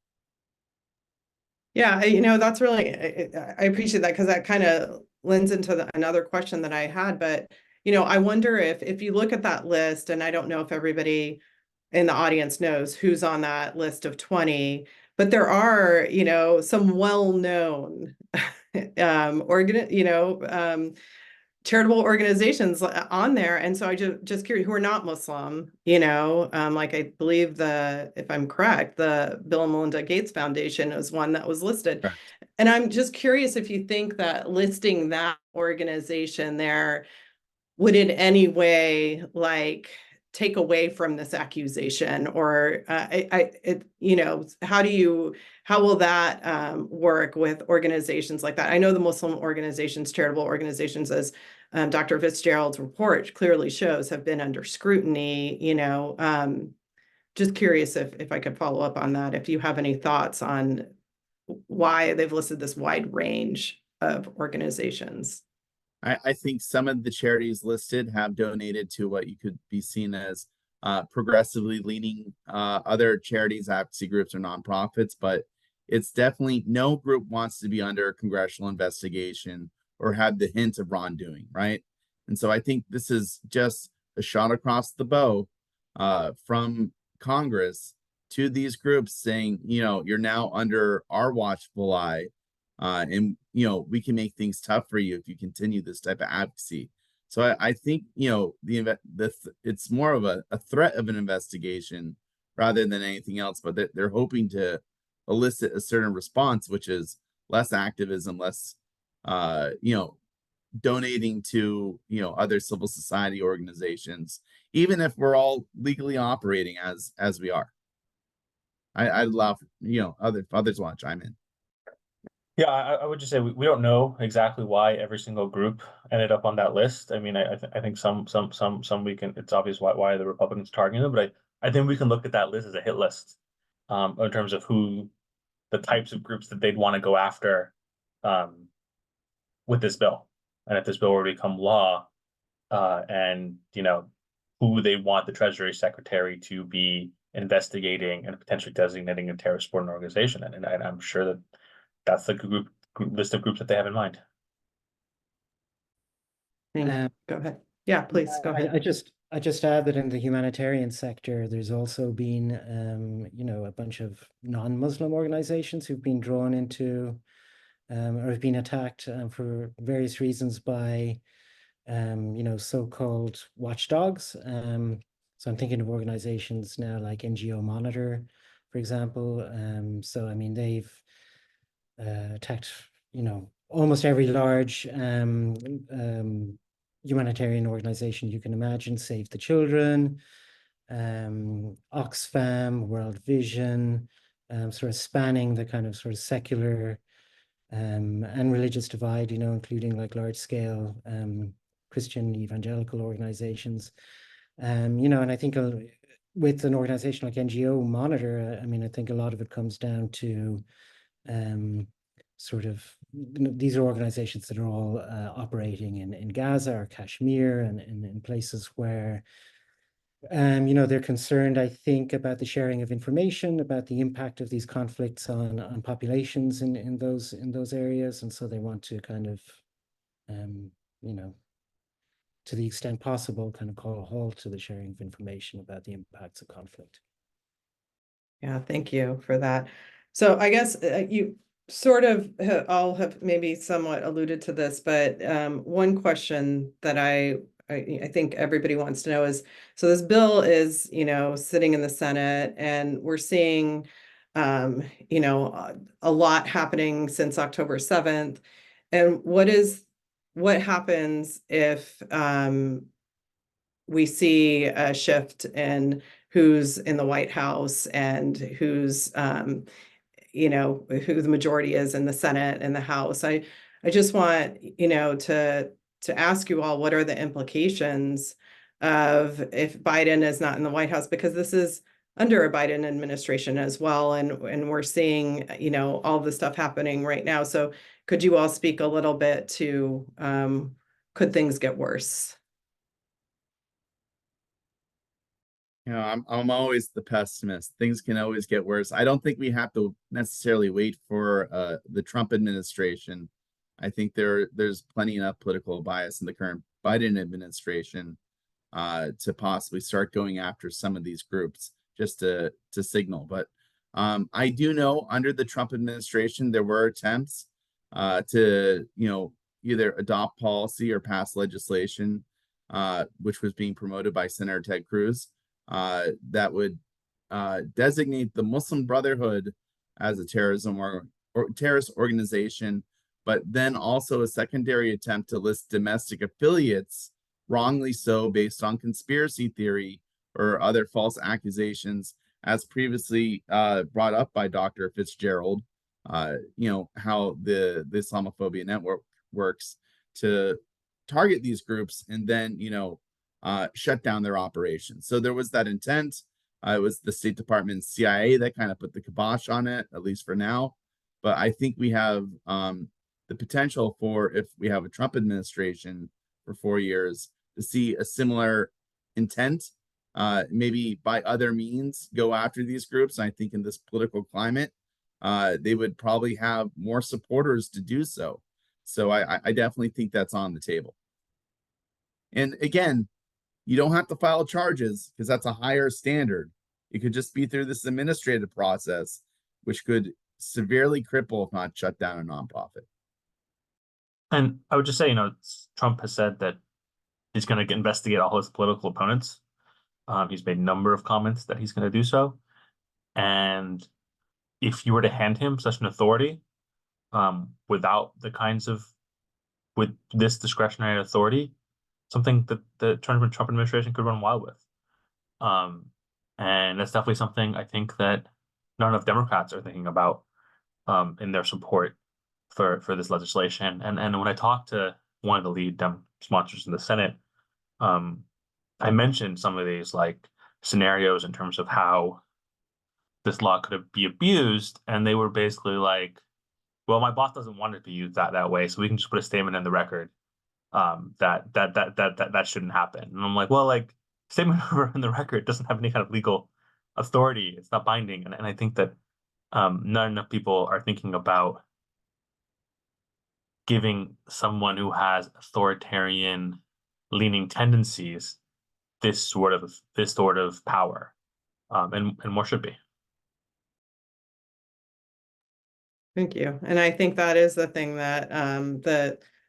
Speaker 1: Yeah, that's really, I appreciate that, because that kind of lends into another question that I had. But, I wonder if you look at that list, and I don't know if everybody in the audience knows who's on that list of 20, but there are, some well-known charitable organizations on there. And so I just curious, who are not Muslim, like I believe if I'm correct, the Bill and Melinda Gates Foundation is one that was listed.
Speaker 3: Correct.
Speaker 1: And I'm just curious if you think that listing that organization there would in any way take away from this accusation, or how will that work with organizations like that? I know the Muslim organizations, charitable organizations, as Dr. Fitzgerald's report clearly shows, have been under scrutiny. Just curious if I could follow up on that, if you have any thoughts on why they've listed this wide range of organizations.
Speaker 3: I think some of the charities listed have donated to what you could be seen as progressively leaning other charities, advocacy groups, or nonprofits, but it's definitely no group wants to be under a congressional investigation or have the hint of wrongdoing, right? And so I think this is just a shot across the bow from Congress to these groups saying, you're now under our watchful eye. And we can make things tough for you if you continue this type of advocacy. So I think it's more of a threat of an investigation rather than anything else. But they're hoping to elicit a certain response, which is less activism, less donating to other civil society organizations, even if we're all legally operating as we are. I'd love others want to chime in.
Speaker 4: Yeah, I would just say we don't know exactly why every single group ended up on that list. I mean, I think some we can. It's obvious why the Republicans targeting them, but I think we can look at that list as a hit list, in terms of the types of groups that they'd want to go after, with this bill, and if this bill were to become law, and who they want the Treasury Secretary to be investigating and potentially designating a terrorist supporting organization, and I'm sure that that's the group list of groups that they have in mind.
Speaker 1: Go ahead. Yeah, please go ahead.
Speaker 2: I just add that in the humanitarian sector, there's also been, a bunch of non-Muslim organizations who've been drawn into or have been attacked for various reasons by, so-called watchdogs. So I'm thinking of organizations now like NGO Monitor, for example. So, I mean, they've attacked, almost every large humanitarian organization you can imagine: Save the Children, Oxfam, World Vision, sort of spanning the kind of sort of secular and religious divide, including like large scale Christian evangelical organizations. And I think with an organization like NGO Monitor, I mean, I think a lot of it comes down to sort of, these are organizations that are all operating in Gaza or Kashmir and in places where, they're concerned, I think, about the sharing of information, about the impact of these conflicts on populations in those areas. And so they want to kind of, to the extent possible, kind of call a halt to the sharing of information about the impacts of conflict.
Speaker 1: Yeah, thank you for that. So I guess you sort of all have maybe somewhat alluded to this, but one question that I think everybody wants to know is, so this bill is, sitting in the Senate, and we're seeing, a lot happening since October 7th. And what happens if we see a shift in who's in the White House and who's, who the majority is in the Senate and the House? I just want, to ask you all, what are the implications of if Biden is not in the White House, because this is under a Biden administration as well. And we're seeing, you know, all the stuff happening right now. So could you all speak a little bit to, could things get worse?
Speaker 3: You know, I'm always the pessimist. Things can always get worse. I don't think we have to necessarily wait for the Trump administration. I think there's plenty enough political bias in the current Biden administration to possibly start going after some of these groups just to signal. But I do know under the Trump administration there were attempts to, you know, either adopt policy or pass legislation, which was being promoted by Senator Ted Cruz, that would designate the Muslim Brotherhood as a terrorism or terrorist organization, but then also a secondary attempt to list domestic affiliates, wrongly so, based on conspiracy theory or other false accusations, as previously brought up by Dr. Fitzgerald. You know, how the Islamophobia network works to target these groups and then, you know, shut down their operations. So there was that intent. It was the State Department, CIA that kind of put the kibosh on it, at least for now. But I think we have the potential for, if we have a Trump administration for 4 years, to see a similar intent, maybe by other means, go after these groups. And I think in this political climate, they would probably have more supporters to do so. So I definitely think that's on the table. And again, you don't have to file charges because that's a higher standard. It could just be through this administrative process, which could severely cripple, if not shut down, a nonprofit.
Speaker 4: And I would just say, you know, Trump has said that he's going to investigate all his political opponents. He's made a number of comments that he's going to do so. And if you were to hand him such an authority, without the kinds of, with this discretionary authority, something that the Trump administration could run wild with. And that's definitely something I think that not enough Democrats are thinking about in their support for this legislation. And when I talked to one of the lead Dem sponsors in the Senate, I mentioned some of these like scenarios in terms of how this law could be abused, and they were basically like, well, my boss doesn't want it to be used that way, so we can just put a statement in the record that shouldn't happen. And I'm like, well, like, statement in the record doesn't have any kind of legal authority. It's not binding. And I think that not enough people are thinking about giving someone who has authoritarian leaning tendencies this sort of power, and more should be.
Speaker 1: Thank you. And I think that is the thing that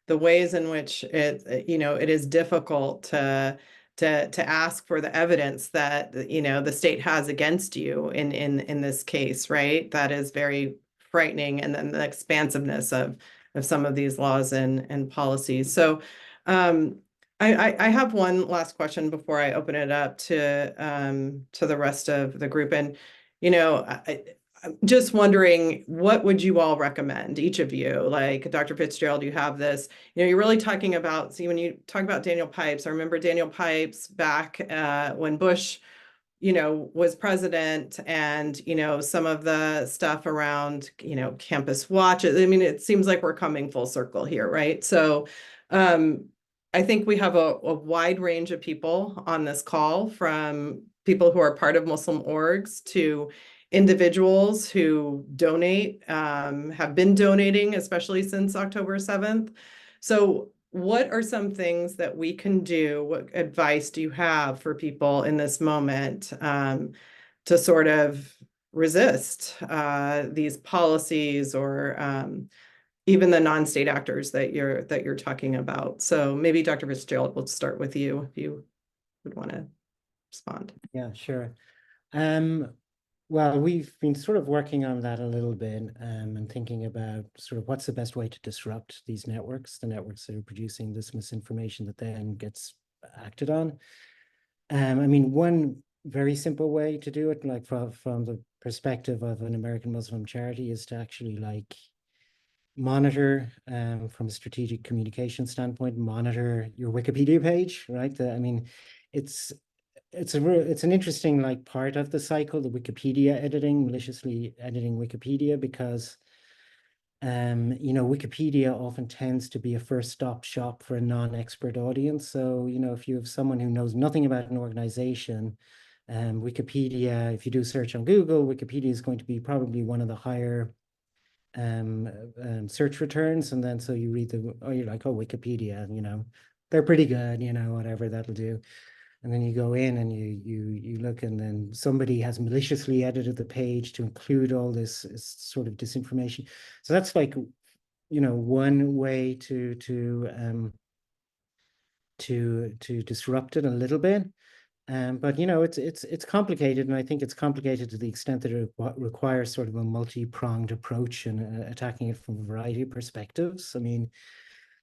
Speaker 1: the ways in which it, you know, it is difficult to ask for the evidence that, you know, the state has against you in this case, right? That is very frightening. And then the expansiveness of some of these laws and policies. So I have one last question before I open it up to the rest of the group. And, you know, I'm just wondering, what would you all recommend, each of you? Like Dr. Fitzgerald, you have this, you know, you're really talking about, see, when you talk about Daniel Pipes, I remember Daniel Pipes back when Bush, you know, was president, and, you know, some of the stuff around, you know, campus watch. I mean, it seems like we're coming full circle here, right? So I think we have a wide range of people on this call, from people who are part of Muslim orgs to individuals who donate, have been donating, especially since October 7th. So what are some things that we can do? What advice do you have for people in this moment to sort of resist these policies, or even the non-state actors that you're talking about? So maybe Dr. Fitzgerald, we'll start with you if you would want to respond.
Speaker 2: Yeah, sure. Well, we've been sort of working on that a little bit, and thinking about sort of what's the best way to disrupt these networks, the networks that are producing this misinformation that then gets acted on. I mean, one very simple way to do it, like from the perspective of an American Muslim charity, is to actually like monitor, from a strategic communication standpoint, monitor your Wikipedia page, right? I mean, it's it's an interesting like part of the cycle, the Wikipedia editing, maliciously editing Wikipedia, because you know, Wikipedia often tends to be a first-stop shop for a non-expert audience. So, you know, if you have someone who knows nothing about an organization, Wikipedia, if you do a search on Google, Wikipedia is going to be probably one of the higher search returns. And then so you read you're like, oh, Wikipedia, you know, they're pretty good, you know, whatever, that'll do. And then you go in and you look, and then somebody has maliciously edited the page to include all this sort of disinformation. So that's like, you know, one way to disrupt it a little bit. But you know, it's complicated, and I think it's complicated to the extent that it requires sort of a multi-pronged approach and attacking it from a variety of perspectives. I mean,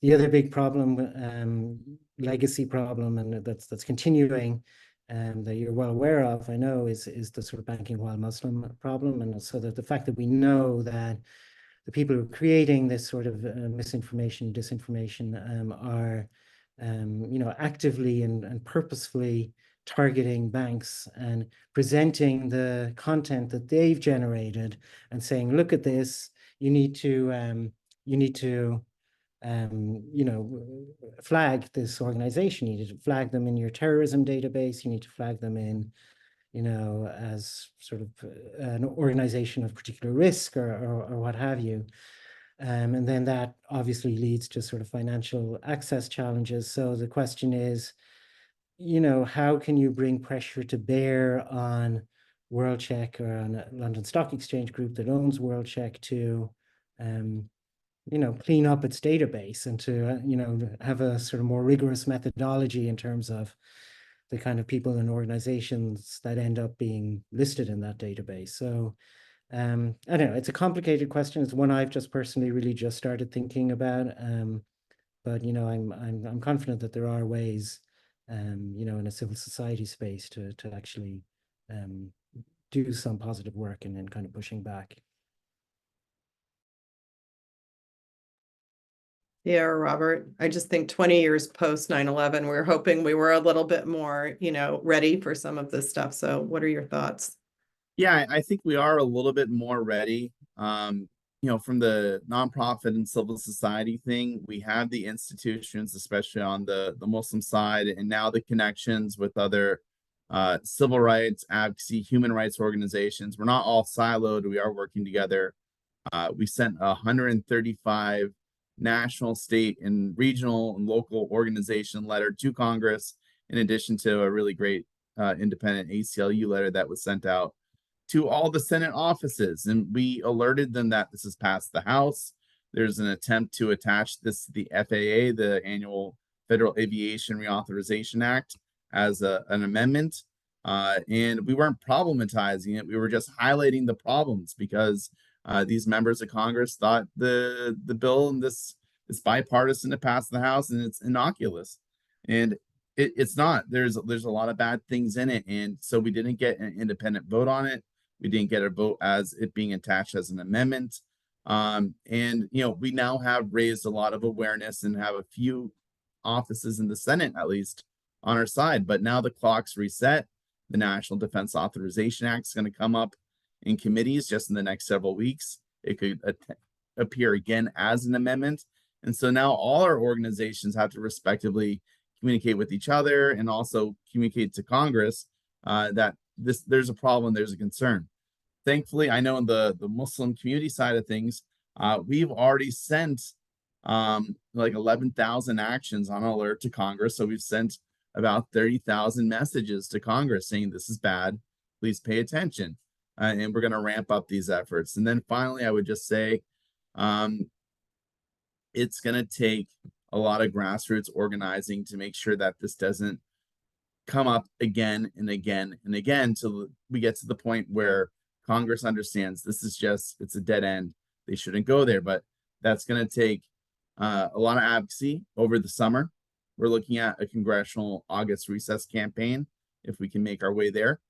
Speaker 2: the other big problem, legacy problem, and that's continuing, that you're well aware of, I know, is the sort of banking while Muslim problem, and so that the fact that we know that the people who are creating this sort of misinformation, disinformation, are, you know, actively and purposefully targeting banks and presenting the content that they've generated and saying, look at this, you need to you know, flag this organization. You need to flag them in your terrorism database. You need to flag them in, you know, as sort of an organization of particular risk or what have you. And then that obviously leads to sort of financial access challenges. So the question is, you know, how can you bring pressure to bear on WorldCheck or on a London Stock Exchange group that owns WorldCheck to, you know, clean up its database and to, you know, have a sort of more rigorous methodology in terms of the kind of people and organizations that end up being listed in that database. So I don't know, it's a complicated question. It's one I've just personally really just started thinking about. But you know, I'm confident that there are ways, you know, in a civil society space to actually do some positive work and kind of pushing back.
Speaker 1: Yeah, Robert, I just think 20 years post 9/11, we're hoping we were a little bit more, you know, ready for some of this stuff. So what are your thoughts?
Speaker 3: Yeah, I think we are a little bit more ready. You know, from the nonprofit and civil society thing, we have the institutions, especially on the Muslim side, and now the connections with other civil rights, advocacy, human rights organizations. We're not all siloed. We are working together. We sent 135 national, state, and regional and local organization letter to Congress, in addition to a really great independent ACLU letter that was sent out to all the Senate offices. And we alerted them that this has passed the House. There's an attempt to attach this to the FAA, the Annual Federal Aviation Reauthorization Act, as an amendment. And we weren't problematizing it. We were just highlighting the problems because these members of Congress thought the bill and this is bipartisan to pass the House, and it's innocuous. And it's not. There's a lot of bad things in it, and so we didn't get an independent vote on it. We didn't get a vote as it being attached as an amendment. And you know, we now have raised a lot of awareness and have a few offices in the Senate, at least, on our side. But now the clock's reset. The National Defense Authorization Act is going to come up in committees just in the next several weeks. It could appear again as an amendment. And so now all our organizations have to respectively communicate with each other and also communicate to Congress that there's a problem, there's a concern. Thankfully, I know in the Muslim community side of things, we've already sent like 11,000 actions on alert to Congress. So we've sent about 30,000 messages to Congress saying this is bad, please pay attention. And we're going to ramp up these efforts. And then finally, I would just say it's going to take a lot of grassroots organizing to make sure that this doesn't come up again and again and again till we get to the point where Congress understands this is just, it's a dead end. They shouldn't go there. But that's going to take a lot of advocacy over the summer. We're looking at a congressional August recess campaign, if we can make our way there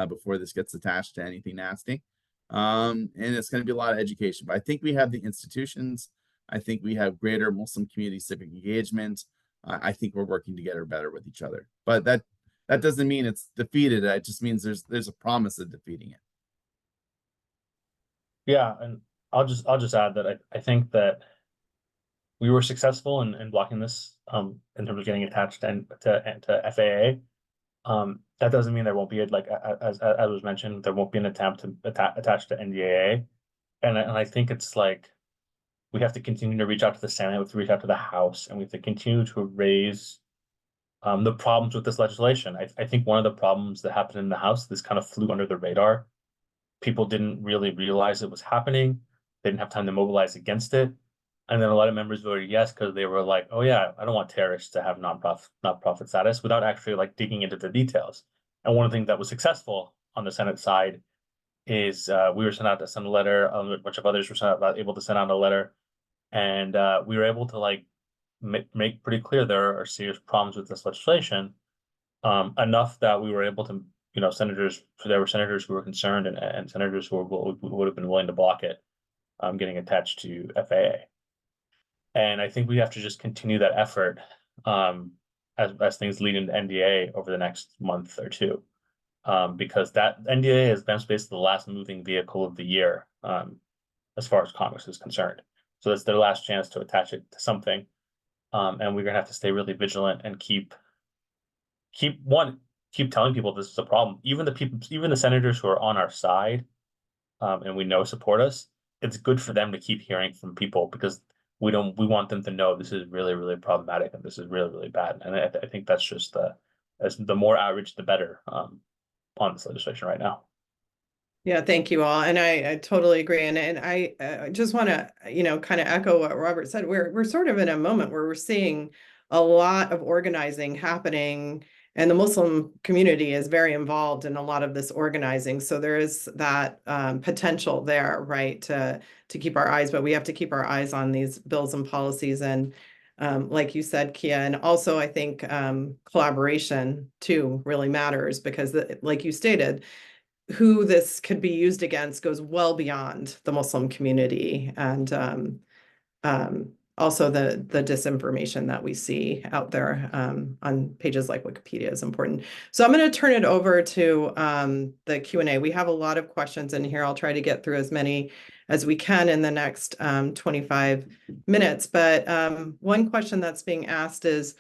Speaker 3: before this gets attached to anything nasty. And it's going to be a lot of education. But I think we have the institutions. I think we have greater Muslim community civic engagement. I think we're working together better with each other. But That doesn't mean it's defeated. It just means there's a promise of defeating it.
Speaker 4: Yeah, and I'll just add that I think that we were successful in blocking this in terms of getting attached to FAA. That doesn't mean there won't be as was mentioned, there won't be an attempt to attach to NDAA. And I think it's like we have to continue to reach out to the Senate, we have to reach out to the House, and we have to continue to raise the problems with this legislation. I think one of the problems that happened in the House, this kind of flew under the radar. People didn't really realize it was happening. They didn't have time to mobilize against it. And then a lot of members voted yes because they were like, oh yeah, I don't want terrorists to have nonprofit status, without actually like digging into the details. And one of the things that was successful on the Senate side is we were sent out to send a letter, a bunch of others were able to send out a letter, and we were able to like make pretty clear there are serious problems with this legislation, enough that we were able to, you know, there were senators who were concerned and senators who would have been willing to block it, getting attached to FAA. And I think we have to just continue that effort as things lead into NDA over the next month or two, because that NDA has been basically the last moving vehicle of the year, as far as Congress is concerned. So that's their last chance to attach it to something, and we're gonna have to stay really vigilant and keep telling people this is a problem. Even the senators who are on our side, and we know support us, it's good for them to keep hearing from people, because we want them to know this is really, really problematic and this is really, really bad. And I think that's just the more outreach, the better, on this legislation right now.
Speaker 1: Yeah, thank you all. And I totally agree. And I just want to, you know, kind of echo what Robert said. We're sort of in a moment where we're seeing a lot of organizing happening, and the Muslim community is very involved in a lot of this organizing. So there is that potential there, right, to keep our eyes, but we have to keep our eyes on these bills and policies. And like you said, Kia, and also I think collaboration too really matters, because like you stated, who this could be used against goes well beyond the Muslim community, and also the disinformation that we see out there on pages like Wikipedia is important. So I'm going to turn it over to the Q&A. We have a lot of questions in here. I'll try to get through as many as we can in the next 25 minutes. But one question that's being asked is,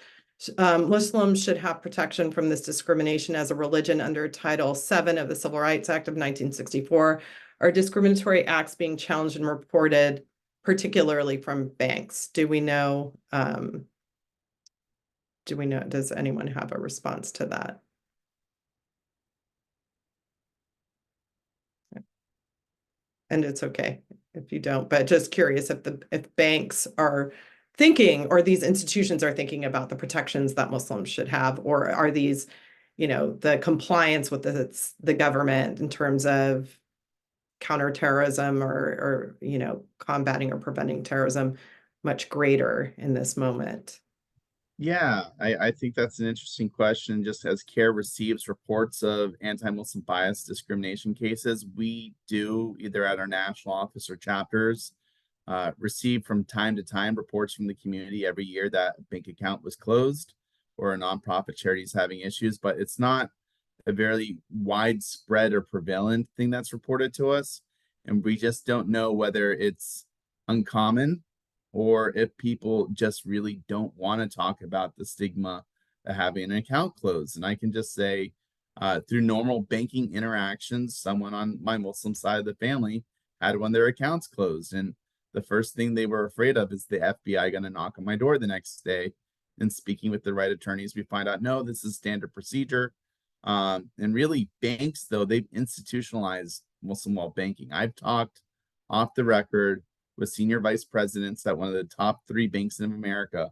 Speaker 1: Muslims should have protection from this discrimination as a religion under Title VII of the Civil Rights Act of 1964. Are discriminatory acts being challenged and reported, particularly from banks? Do we know, does anyone have a response to that? And it's okay if you don't, but just curious if banks are thinking, or these institutions are thinking about the protections that Muslims should have, or are these, you know, the compliance with the government in terms of counterterrorism or, you know, combating or preventing terrorism much greater in this moment?
Speaker 3: Yeah, I think that's an interesting question. Just as CARE receives reports of anti-Muslim bias discrimination cases, we do, either at our national office or chapters, receive from time to time reports from the community every year that a bank account was closed or a nonprofit charity is having issues, but it's not a very widespread or prevalent thing that's reported to us. And we just don't know whether it's uncommon or if people just really don't want to talk about the stigma of having an account closed. And I can just say, through normal banking interactions, someone on my Muslim side of the family had one of their accounts closed. And the first thing they were afraid of is the FBI going to knock on my door the next day. And speaking with the right attorneys, we find out, no, this is standard procedure. And really, banks, though, they've institutionalized Muslim law banking. I've talked off the record with senior vice presidents at one of the top 3 banks in America,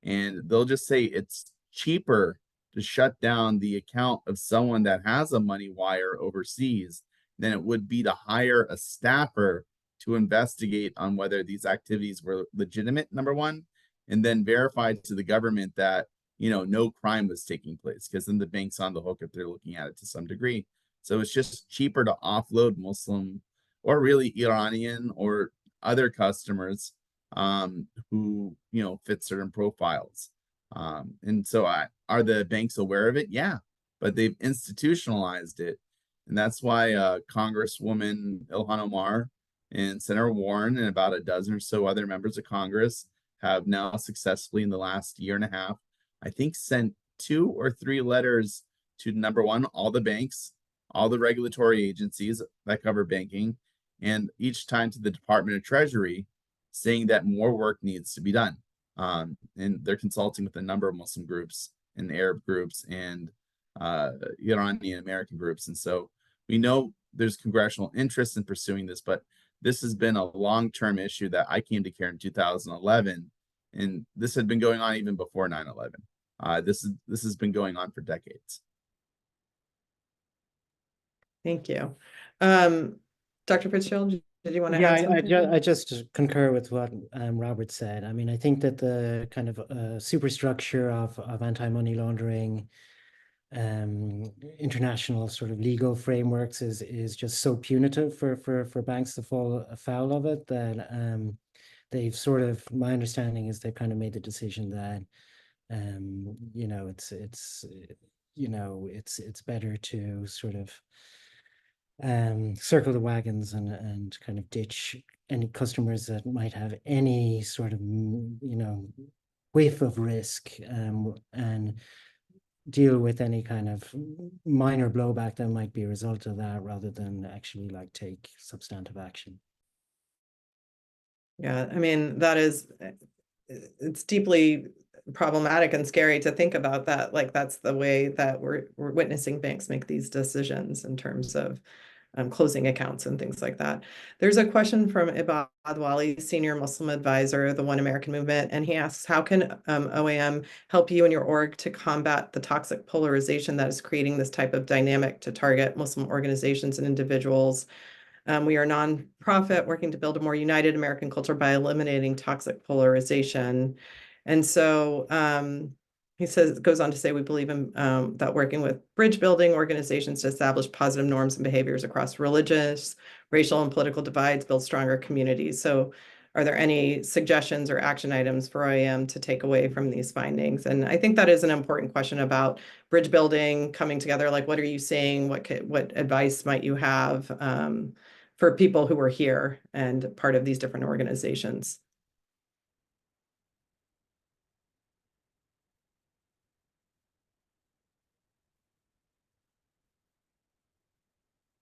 Speaker 3: and they'll just say it's cheaper to shut down the account of someone that has a money wire overseas than it would be to hire a staffer to investigate on whether these activities were legitimate, number one, and then verify to the government that, you know, no crime was taking place, because then the bank's on the hook if they're looking at it to some degree. So it's just cheaper to offload Muslim or really Iranian or other customers who, you know, fit certain profiles. And so are the banks aware of it? Yeah. but they've institutionalized it. And that's why Congresswoman Ilhan Omar and Senator Warren and about a dozen or so other members of Congress have now successfully in the last year and a half, I think, sent 2 or 3 letters to, number one, all the banks, all the regulatory agencies that cover banking, and each time to the Department of Treasury, saying that more work needs to be done. And they're consulting with a number of Muslim groups and Arab groups and Iranian American groups. And so we know there's congressional interest in pursuing this, but this has been a long-term issue that I came to care in 2011, and this had been going on even before 9/11. This has been going on for decades.
Speaker 1: Thank you. Dr. Fitzgerald, did you want to
Speaker 2: Yeah,
Speaker 1: add something?
Speaker 2: I just concur with what Robert said. I mean, I think that the kind of superstructure of anti-money laundering, international sort of legal frameworks is just so punitive for banks to fall afoul of it that they've sort of, my understanding is they've kind of made the decision that you know, it's better to sort of circle the wagons and kind of ditch any customers that might have any sort of, you know, whiff of risk, and deal with any kind of minor blowback that might be a result of that, rather than actually like take substantive action.
Speaker 1: Yeah, I mean, it's deeply problematic and scary to think about that. Like, that's the way that we're witnessing banks make these decisions in terms of closing accounts and things like that. There's a question from Ibad Wali, Senior Muslim Advisor, the One American Movement, and he asks, how can OAM help you and your org to combat the toxic polarization that is creating this type of dynamic to target Muslim organizations and individuals? We are a nonprofit working to build a more united American culture by eliminating toxic polarization. And so he goes on to say, we believe in that working with bridge building organizations to establish positive norms and behaviors across religious, racial, and political divides build stronger communities. So are there any suggestions or action items for OAM to take away from these findings? And I think that is an important question about bridge building, coming together. Like, what are you seeing? What advice might you have for people who are here and part of these different organizations?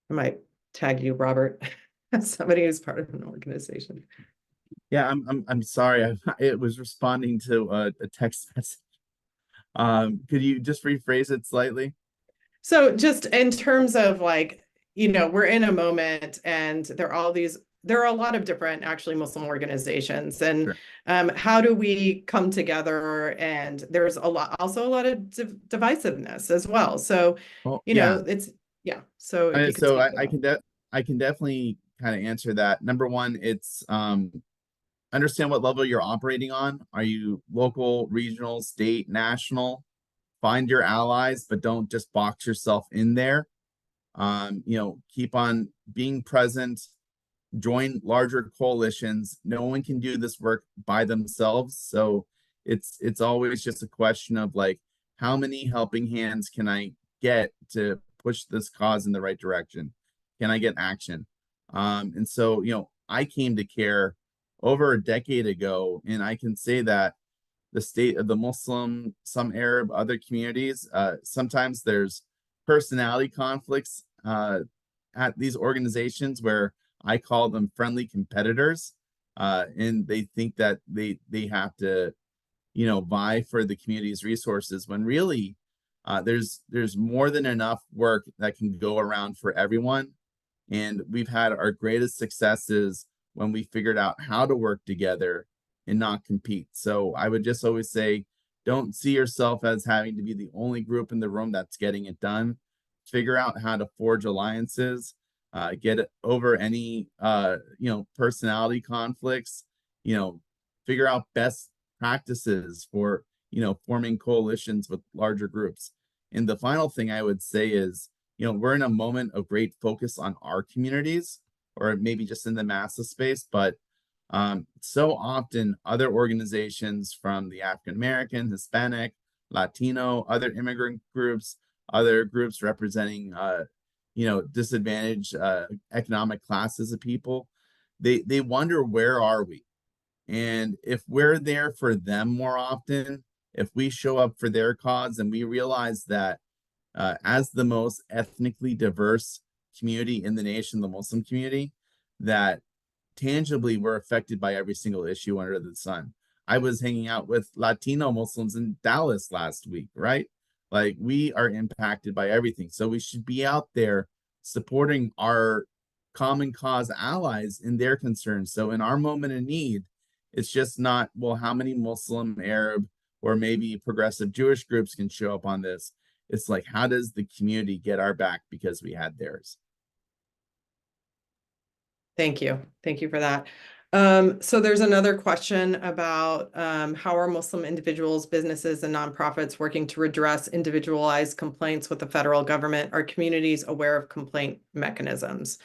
Speaker 1: I might tag you, Robert, as somebody who's part of an organization.
Speaker 3: Yeah, I'm sorry. It was responding to a text message. Could you just rephrase it slightly?
Speaker 1: So just in terms of like, you know, we're in a moment and there are a lot of different actually Muslim organizations, and
Speaker 3: Sure.
Speaker 1: how do we come together? And there's also a lot of divisiveness as well. So,
Speaker 3: Well,
Speaker 1: you
Speaker 3: yeah.
Speaker 1: know, so if you could
Speaker 3: So
Speaker 1: speak to that.
Speaker 3: I can definitely kind of answer that. Number one, it's understand what level you're operating on. Are you local, regional, state, national? Find your allies, but don't just box yourself in there. You know, keep on being present, join larger coalitions. No one can do this work by themselves. So it's always just a question of like, how many helping hands can I get to push this cause in the right direction? Can I get action? And so, you know, I came to care over a decade ago, and I can say that the state of the Muslim, some Arab, other communities, sometimes there's personality conflicts at these organizations where I call them friendly competitors, and they think that they have to, you know, vie for the community's resources when really there's more than enough work that can go around for everyone. And we've had our greatest successes when we figured out how to work together and not compete. So I would just always say, don't see yourself as having to be the only group in the room that's getting it done. Figure out how to forge alliances, get over any you know, personality conflicts, you know, figure out best practices for, you know, forming coalitions with larger groups. And the final thing I would say is, you know, we're in a moment of great focus on our communities, or maybe just in the massive space, but so often other organizations from the African American, Hispanic, Latino, other immigrant groups other groups representing, disadvantaged economic classes of people. They wonder, where are we? And if we're there for them more often, if we show up for their cause, and we realize that as the most ethnically diverse community in the nation, the Muslim community, that tangibly we're affected by every single issue under the sun. I was hanging out with Latino Muslims in Dallas last week, right? Like, we are impacted by everything. So we should be out there supporting our common cause allies in their concerns. So in our moment of need, it's just not, well, how many Muslim, Arab, or maybe progressive Jewish groups can show up on this? It's like, how does the community get our back because we had theirs?
Speaker 1: Thank you. Thank you for that. So there's another question about how are Muslim individuals, businesses, and nonprofits working to redress individualized complaints with the federal government? Are communities aware of complaint mechanisms?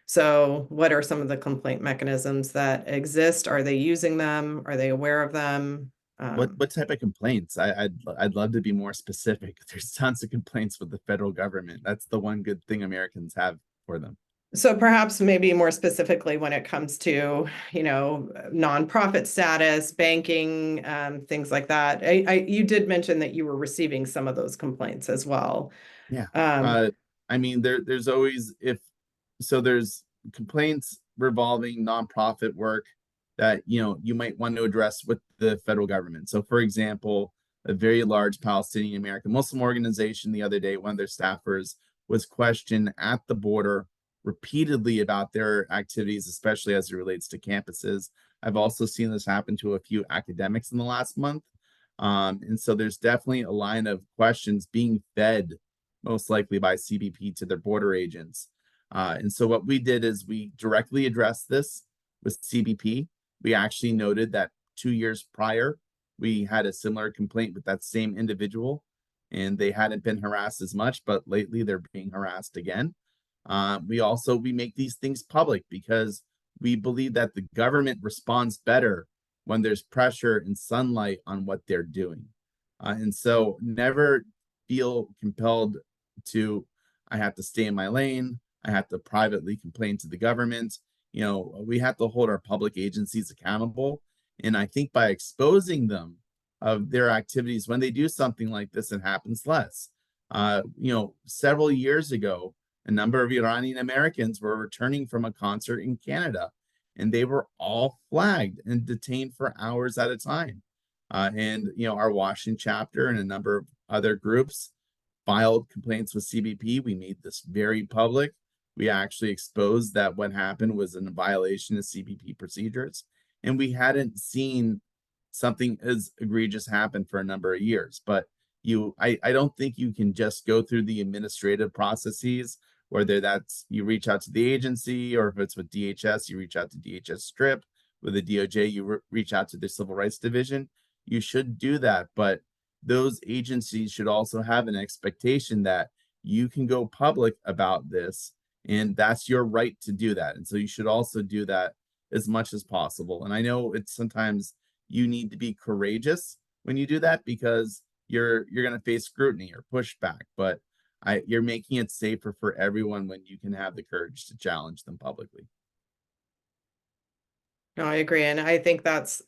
Speaker 1: So what are some of the complaint mechanisms that exist? Are they using them? Are they aware of them?
Speaker 3: What type of complaints? I'd love to be more specific. There's tons of complaints with the federal government. That's the one good thing Americans have for them.
Speaker 1: So perhaps maybe more specifically when it comes to, nonprofit status, banking, things like that. You did mention that you were receiving some of those complaints as well.
Speaker 3: Yeah.
Speaker 1: Um,
Speaker 3: I mean, there's always, there's complaints revolving nonprofit work that, you might want to address with the federal government. So for example, a very large Palestinian American Muslim organization the other day, one of their staffers was questioned at the border repeatedly about their activities, especially as it relates to campuses. I've also seen this happen to a few academics in the last month. And so there's definitely a line of questions being fed, most likely by CBP, to their border agents. And so what we did is we directly addressed this with CBP. We actually noted that 2 years prior, we had a similar complaint with that same individual, and they hadn't been harassed as much, but lately they're being harassed again. We make these things public because we believe that the government responds better when there's pressure and sunlight on what they're doing. And so never feel compelled to, I have to stay in my lane, I have to privately complain to the government. We have to hold our public agencies accountable. And I think by exposing them of their activities, when they do something like this, it happens less. Several years ago, a number of Iranian Americans were returning from a concert in Canada, and they were all flagged and detained for hours at a time. Our Washington chapter and a number of other groups filed complaints with CBP. We made this very public. We actually exposed that what happened was in violation of CBP procedures, and we hadn't seen something as egregious happen for a number of years. But I don't think you can just go through the administrative processes, whether that's you reach out to the agency, or if it's with DHS, you reach out to DHS Strip. With the DOJ, you reach out to the Civil Rights Division. You should do that, but those agencies should also have an expectation that you can go public about this, and that's your right to do that. And so you should also do that as much as possible. And I know it's sometimes you need to be courageous when you do that, because you're going to face scrutiny or pushback, but you're making it safer for everyone when you can have the courage to challenge them publicly.
Speaker 1: No, I agree. And I think that's,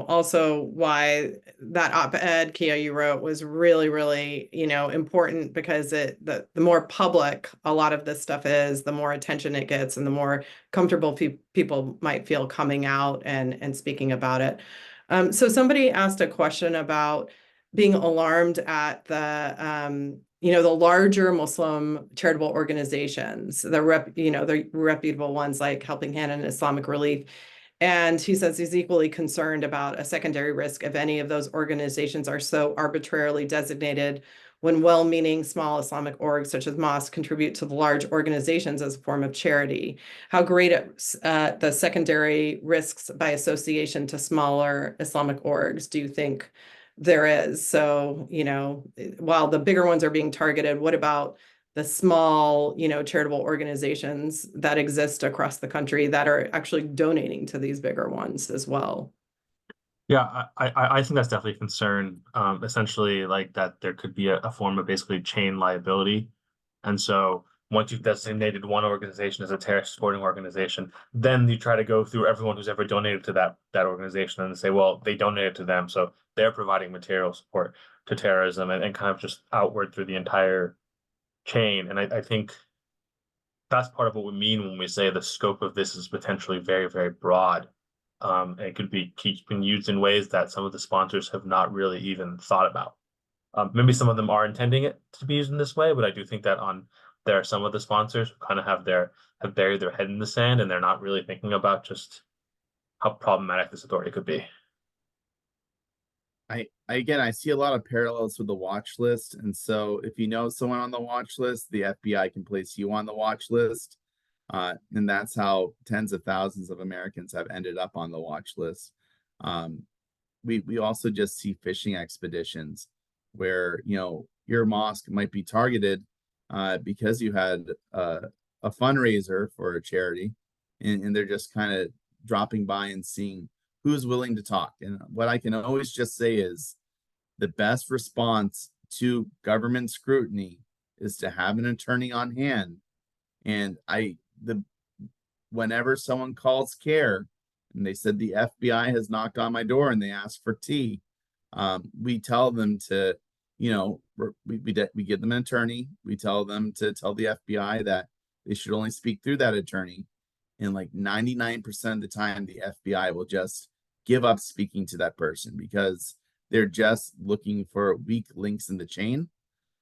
Speaker 1: also why that op-ed, Kia, you wrote was really, really, important, because the more public a lot of this stuff is, the more attention it gets and the more comfortable people might feel coming out and speaking about it. So somebody asked a question about being alarmed at the larger Muslim charitable organizations, the reputable ones like Helping Hand and Islamic Relief. And he says he's equally concerned about a secondary risk if any of those organizations are so arbitrarily designated, when well-meaning small Islamic orgs such as mosques contribute to the large organizations as a form of charity. How great the secondary risks by association to smaller Islamic orgs do you think there is? So, while the bigger ones are being targeted, what about the small, charitable organizations that exist across the country that are actually donating to these bigger ones as well?
Speaker 4: Yeah, I think that's definitely a concern. Essentially, like that there could be a form of basically chain liability. And so once you've designated one organization as a terrorist supporting organization, then you try to go through everyone who's ever donated to that organization and say, well, they donated to them, so they're providing material support to terrorism, and kind of just outward through the entire chain. And I think that's part of what we mean when we say the scope of this is potentially very, very broad. And it could be been used in ways that some of the sponsors have not really even thought about. Maybe some of them are intending it to be used in this way, but I do think that there are some of the sponsors who kind of have buried their head in the sand, and they're not really thinking about just how problematic this authority could be.
Speaker 3: Again, I see a lot of parallels with the watch list. And so if you know someone on the watch list, the FBI can place you on the watch list. And that's how tens of thousands of Americans have ended up on the watch list. We also just see fishing expeditions where, you know, your mosque might be targeted because you had a fundraiser for a charity, and they're just kind of dropping by and seeing who's willing to talk. And what I can always just say is the best response to government scrutiny is to have an attorney on hand. And whenever someone calls CARE and they said the FBI has knocked on my door and they ask for tea, we tell them to, you know, we give them an attorney. We tell them to tell the FBI that they should only speak through that attorney. And like 99% of the time, the FBI will just give up speaking to that person because they're just looking for weak links in the chain.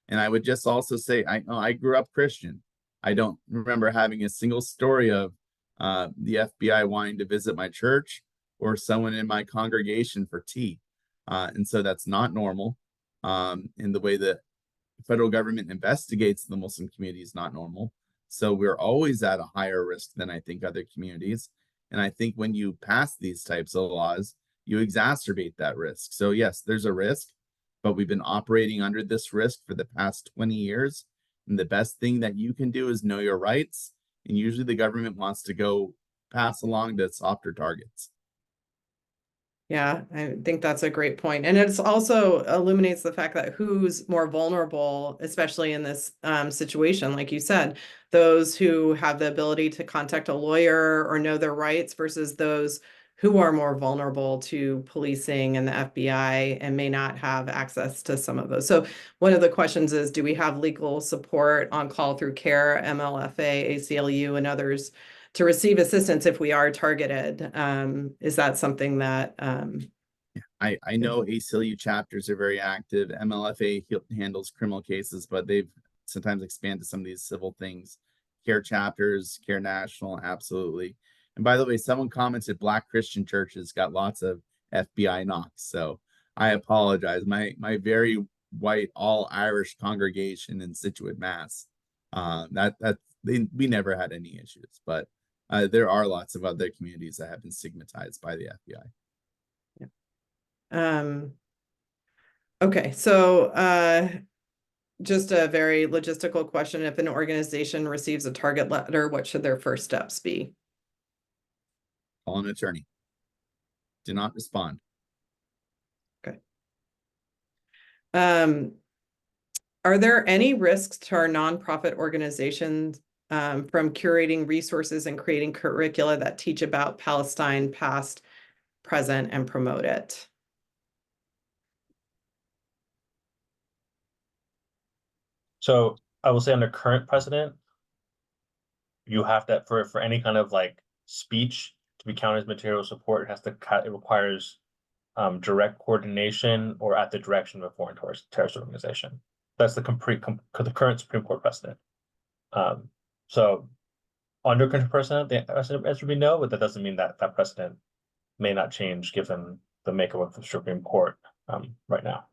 Speaker 3: And I would just also say, I grew up Christian. I don't remember having a single story of the FBI wanting to visit my church or someone in my congregation for tea. And so that's not normal. In the way that the federal government investigates the Muslim community is not normal. So we're always at a higher risk than I think other communities. And I think when you pass these types of laws, you exacerbate that risk. So yes, there's a risk, but we've been operating under this risk for the past 20 years. And the best thing that you can do is know your rights. And usually the government wants to go pass along the softer targets.
Speaker 1: Yeah, I think that's a great point. And it's also illuminates the fact that who's more vulnerable, especially in this situation, like you said, those who have the ability to contact a lawyer or know their rights versus those who are more vulnerable to policing and the FBI and may not have access to some of those. So one of the questions is, do we have legal support on call through CARE, MLFA, ACLU, and others to receive assistance if we are targeted? Is that something that
Speaker 3: I know ACLU chapters are very active. MLFA handles criminal cases, but they've sometimes expanded some of these civil things. CARE chapters, CARE National, absolutely. And by the way, someone commented Black Christian churches got lots of FBI knocks. So I apologize. My very white, all Irish congregation in Scituate, Mass. We never had any issues, but there are lots of other communities that have been stigmatized by the FBI.
Speaker 1: Okay, so just a very logistical question. If an organization receives a target letter, what should their first steps be?
Speaker 3: Call an attorney. Do not respond.
Speaker 1: Okay. Are there any risks to our nonprofit organizations from curating resources and creating curricula that teach about Palestine past, present, and promote it?
Speaker 4: So I will say under current precedent, you have that for any kind of like speech to be counted as material support, it requires direct coordination or at the direction of a foreign terrorist organization. That's the current Supreme Court precedent. So under current precedent, the answer would be no, but that doesn't mean that that precedent may not change given the makeup of the Supreme Court right now.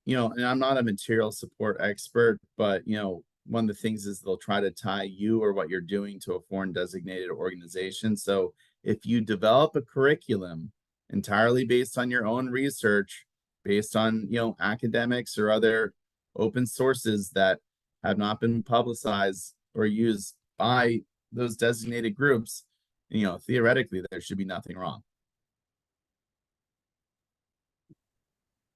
Speaker 3: You know, and I'm not a material support expert, but you know, one of the things is they'll try to tie you or what you're doing to a foreign designated organization. So if you develop a curriculum entirely based on your own research, based on, you know, academics or other open sources that have not been publicized or used by those designated groups, you know, theoretically there should be nothing wrong.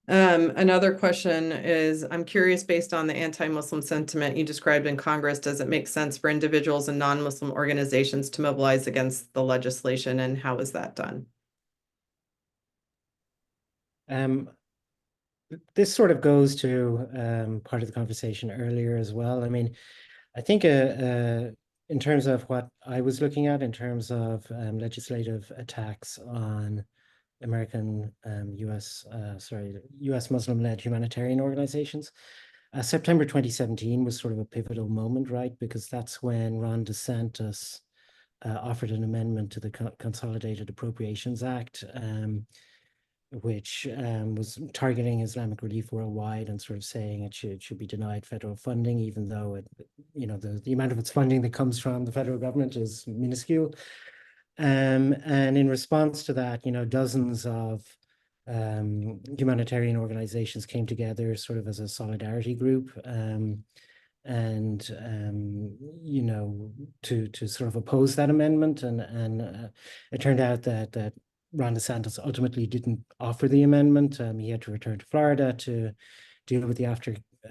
Speaker 1: Another question is, I'm curious, based on the anti-Muslim sentiment you described in Congress, does it make sense for individuals and non-Muslim organizations to mobilize against the legislation, and how is that done?
Speaker 2: This sort of goes to part of the conversation earlier as well. I mean, I think in terms of what I was looking at in terms of legislative attacks on American US Muslim-led humanitarian organizations, September 2017 was sort of a pivotal moment, right? Because that's when Ron DeSantis offered an amendment to the Consolidated Appropriations Act, which was targeting Islamic relief worldwide and sort of saying it should be denied federal funding, even though the amount of its funding that comes from the federal government is minuscule. And in response to that, dozens of humanitarian organizations came together sort of as a solidarity group, to sort of oppose that amendment. And it turned out that Ron DeSantis ultimately didn't offer the amendment. He had to return to Florida to deal with the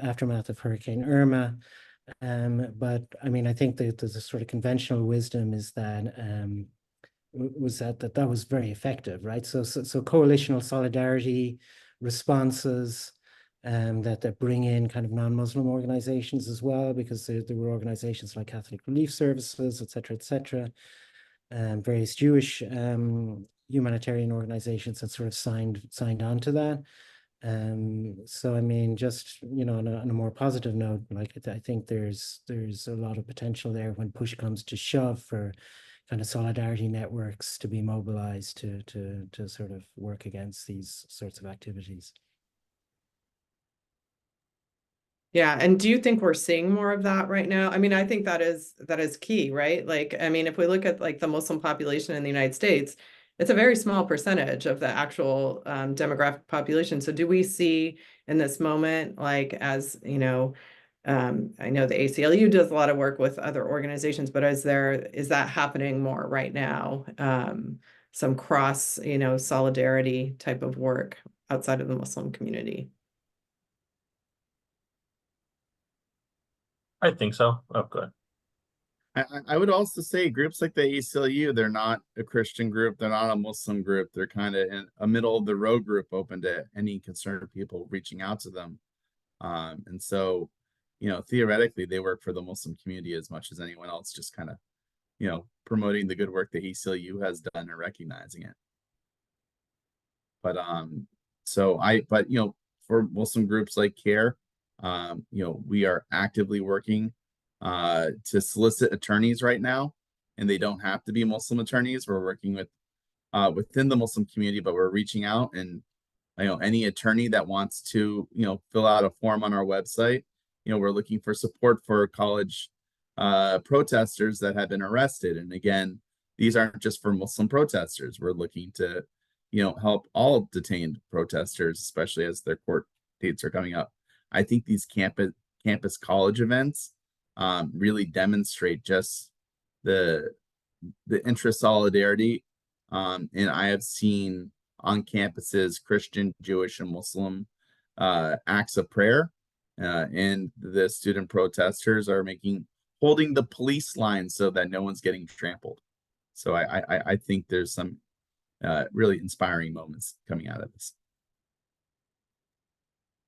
Speaker 2: aftermath of Hurricane Irma. But I mean, I think that the sort of conventional wisdom is that that was very effective, right? So coalitional solidarity responses that bring in kind of non-Muslim organizations as well, because there were organizations like Catholic Relief Services, et cetera, various Jewish humanitarian organizations that sort of signed on to that. So I mean, just on a more positive note, like I think there's a lot of potential there when push comes to shove for kind of solidarity networks to be mobilized to sort of work against these sorts of activities.
Speaker 1: Yeah, and do you think we're seeing more of that right now? I mean, I think that is key, right? Like, I mean, if we look at like the Muslim population in the United States, it's a very small percentage of the actual demographic population. So do we see in this moment, like, as I know the ACLU does a lot of work with other organizations, but is that happening more right now? Some cross, solidarity type of work outside of the Muslim community.
Speaker 4: I think so. Oh, good.
Speaker 3: I would also say groups like the ACLU, they're not a Christian group, they're not a Muslim group, they're kind of in a middle of the road group, open to any concerned people reaching out to them. And so, theoretically, they work for the Muslim community as much as anyone else, just kind of, promoting the good work that ACLU has done and recognizing it. But for Muslim groups like CARE, we are actively working to solicit attorneys right now, and they don't have to be Muslim attorneys. We're working with within the Muslim community, but we're reaching out, and any attorney that wants to fill out a form on our website. We're looking for support for college protesters that have been arrested, and again, these aren't just for Muslim protesters. We're looking to help all detained protesters, especially as their court dates are coming up. I think these campus college events really demonstrate just the interest solidarity. And I have seen on campuses Christian, Jewish, and Muslim acts of prayer. And the student protesters are holding the police line so that no one's getting trampled. So I think there's some really inspiring moments coming out of this.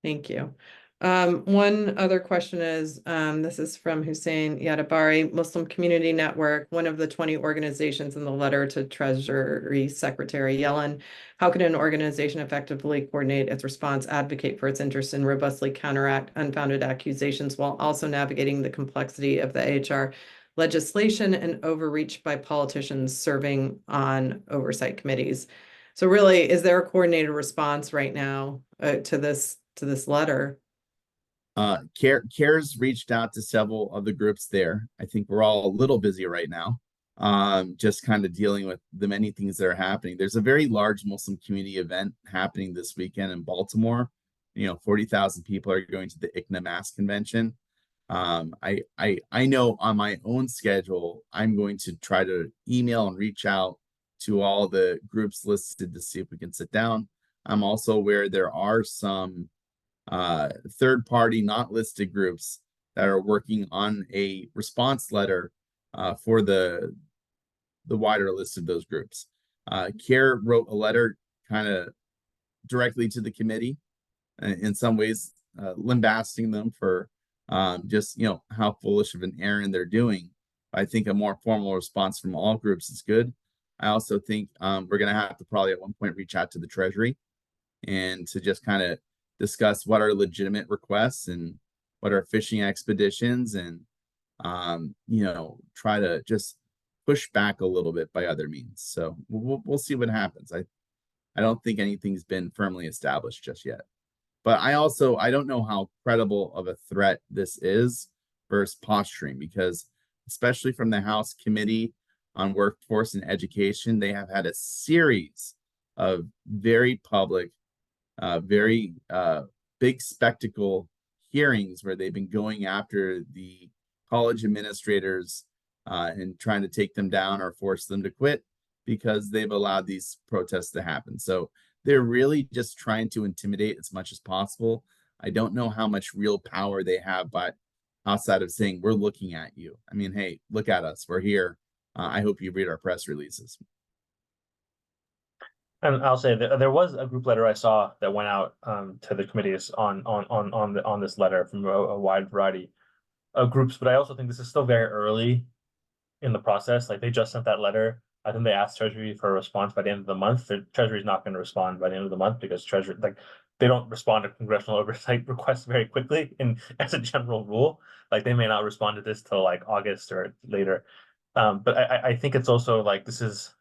Speaker 1: Thank you. One other question is, this is from Hussein Yadabari, Muslim Community Network, one of the 20 organizations in the letter to Treasury Secretary Yellen. How can an organization effectively coordinate its response, advocate for its interests, and robustly counteract unfounded accusations while also navigating the complexity of the HR legislation and overreach by politicians serving on oversight committees? So really, is there a coordinated response right now to this letter?
Speaker 3: CARE's reached out to several of the groups there. I think we're all a little busy right now, just kind of dealing with the many things that are happening. There's a very large Muslim community event happening this weekend in Baltimore. 40,000 people are going to the ICNA Mass Convention. I know on my own schedule, I'm going to try to email and reach out to all the groups listed to see if we can sit down. I'm also aware there are some third-party, not listed groups that are working on a response letter for the wider list of those groups. CARE wrote a letter kind of directly to the committee, in some ways lambasting them for just how foolish of an errand they're doing. I think a more formal response from all groups is good. I also think we're going to have to probably at one point reach out to the Treasury and to just kind of discuss what are legitimate requests and what are fishing expeditions, and try to just push back a little bit by other means. So we'll see what happens. I don't think anything's been firmly established just yet. But I don't know how credible of a threat this is versus posturing, because especially from the House Committee on Workforce and Education, they have had a series of very public, very big spectacle hearings where they've been going after the college administrators and trying to take them down or force them to quit because they've allowed these protests to happen. So they're really just trying to intimidate as much as possible. I don't know how much real power they have, but outside of saying, we're looking at you. I mean, hey, look at us. We're here. I hope you read our press releases.
Speaker 4: And I'll say that there was a group letter I saw that went out to the committees on this letter from a wide variety of groups. But I also think this is still very early in the process. Like, they just sent that letter. I think they asked Treasury for a response by the end of the month. The Treasury is not going to respond by the end of the month because Treasury, like, they don't respond to congressional oversight requests very quickly. And as a general rule, like, they may not respond to this till like August or later. But I think it's also like, this is,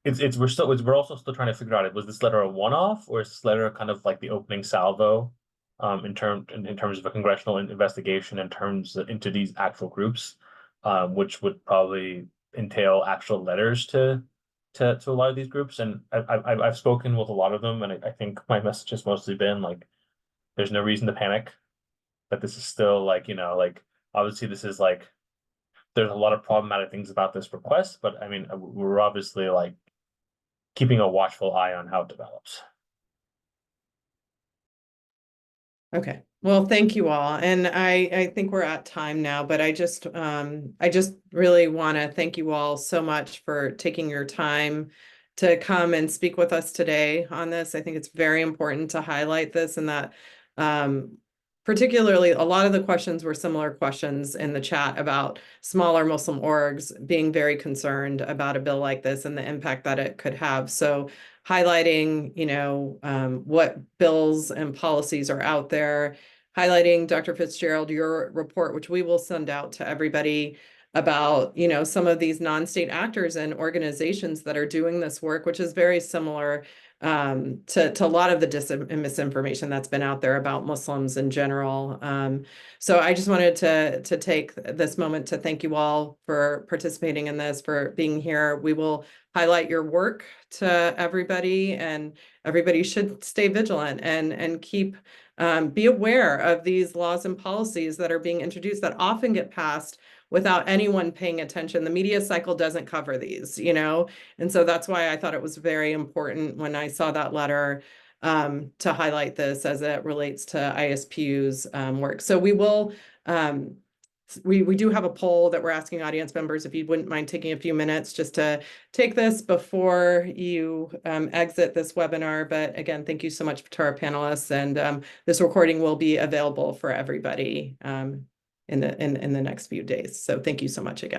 Speaker 4: we're also still trying to figure out, was this letter a one-off, or is this letter kind of like the opening salvo in terms of a congressional investigation into these actual groups, which would probably entail actual letters to a lot of these groups. And I've spoken with a lot of them, and I think my message has mostly been like, there's no reason to panic, that this is still like, like, obviously this is like, there's a lot of problematic things about this request, but I mean, we're obviously like keeping a watchful eye on how it develops.
Speaker 1: Okay, well, thank you all. And I think we're at time now, but I just really want to thank you all so much for taking your time to come and speak with us today on this. I think it's very important to highlight this, and that particularly a lot of the questions were similar questions in the chat about smaller Muslim orgs being very concerned about a bill like this and the impact that it could have. So highlighting, what bills and policies are out there, highlighting, Dr. Fitzgerald, your report, which we will send out to everybody, about, some of these non-state actors and organizations that are doing this work, which is very similar to a lot of the misinformation that's been out there about Muslims in general. So I just wanted to take this moment to thank you all for participating in this, for being here. We will highlight your work to everybody, and everybody should stay vigilant and keep be aware of these laws and policies that are being introduced that often get passed without anyone paying attention. The media cycle doesn't cover these, and so that's why I thought it was very important when I saw that letter to highlight this as it relates to ISPU's work. So we will, we do have a poll that we're asking audience members, if you wouldn't mind taking a few minutes just to take this before you exit this webinar. But again, thank you so much to our panelists, and this recording will be available for everybody in the next few days. So thank you so much again.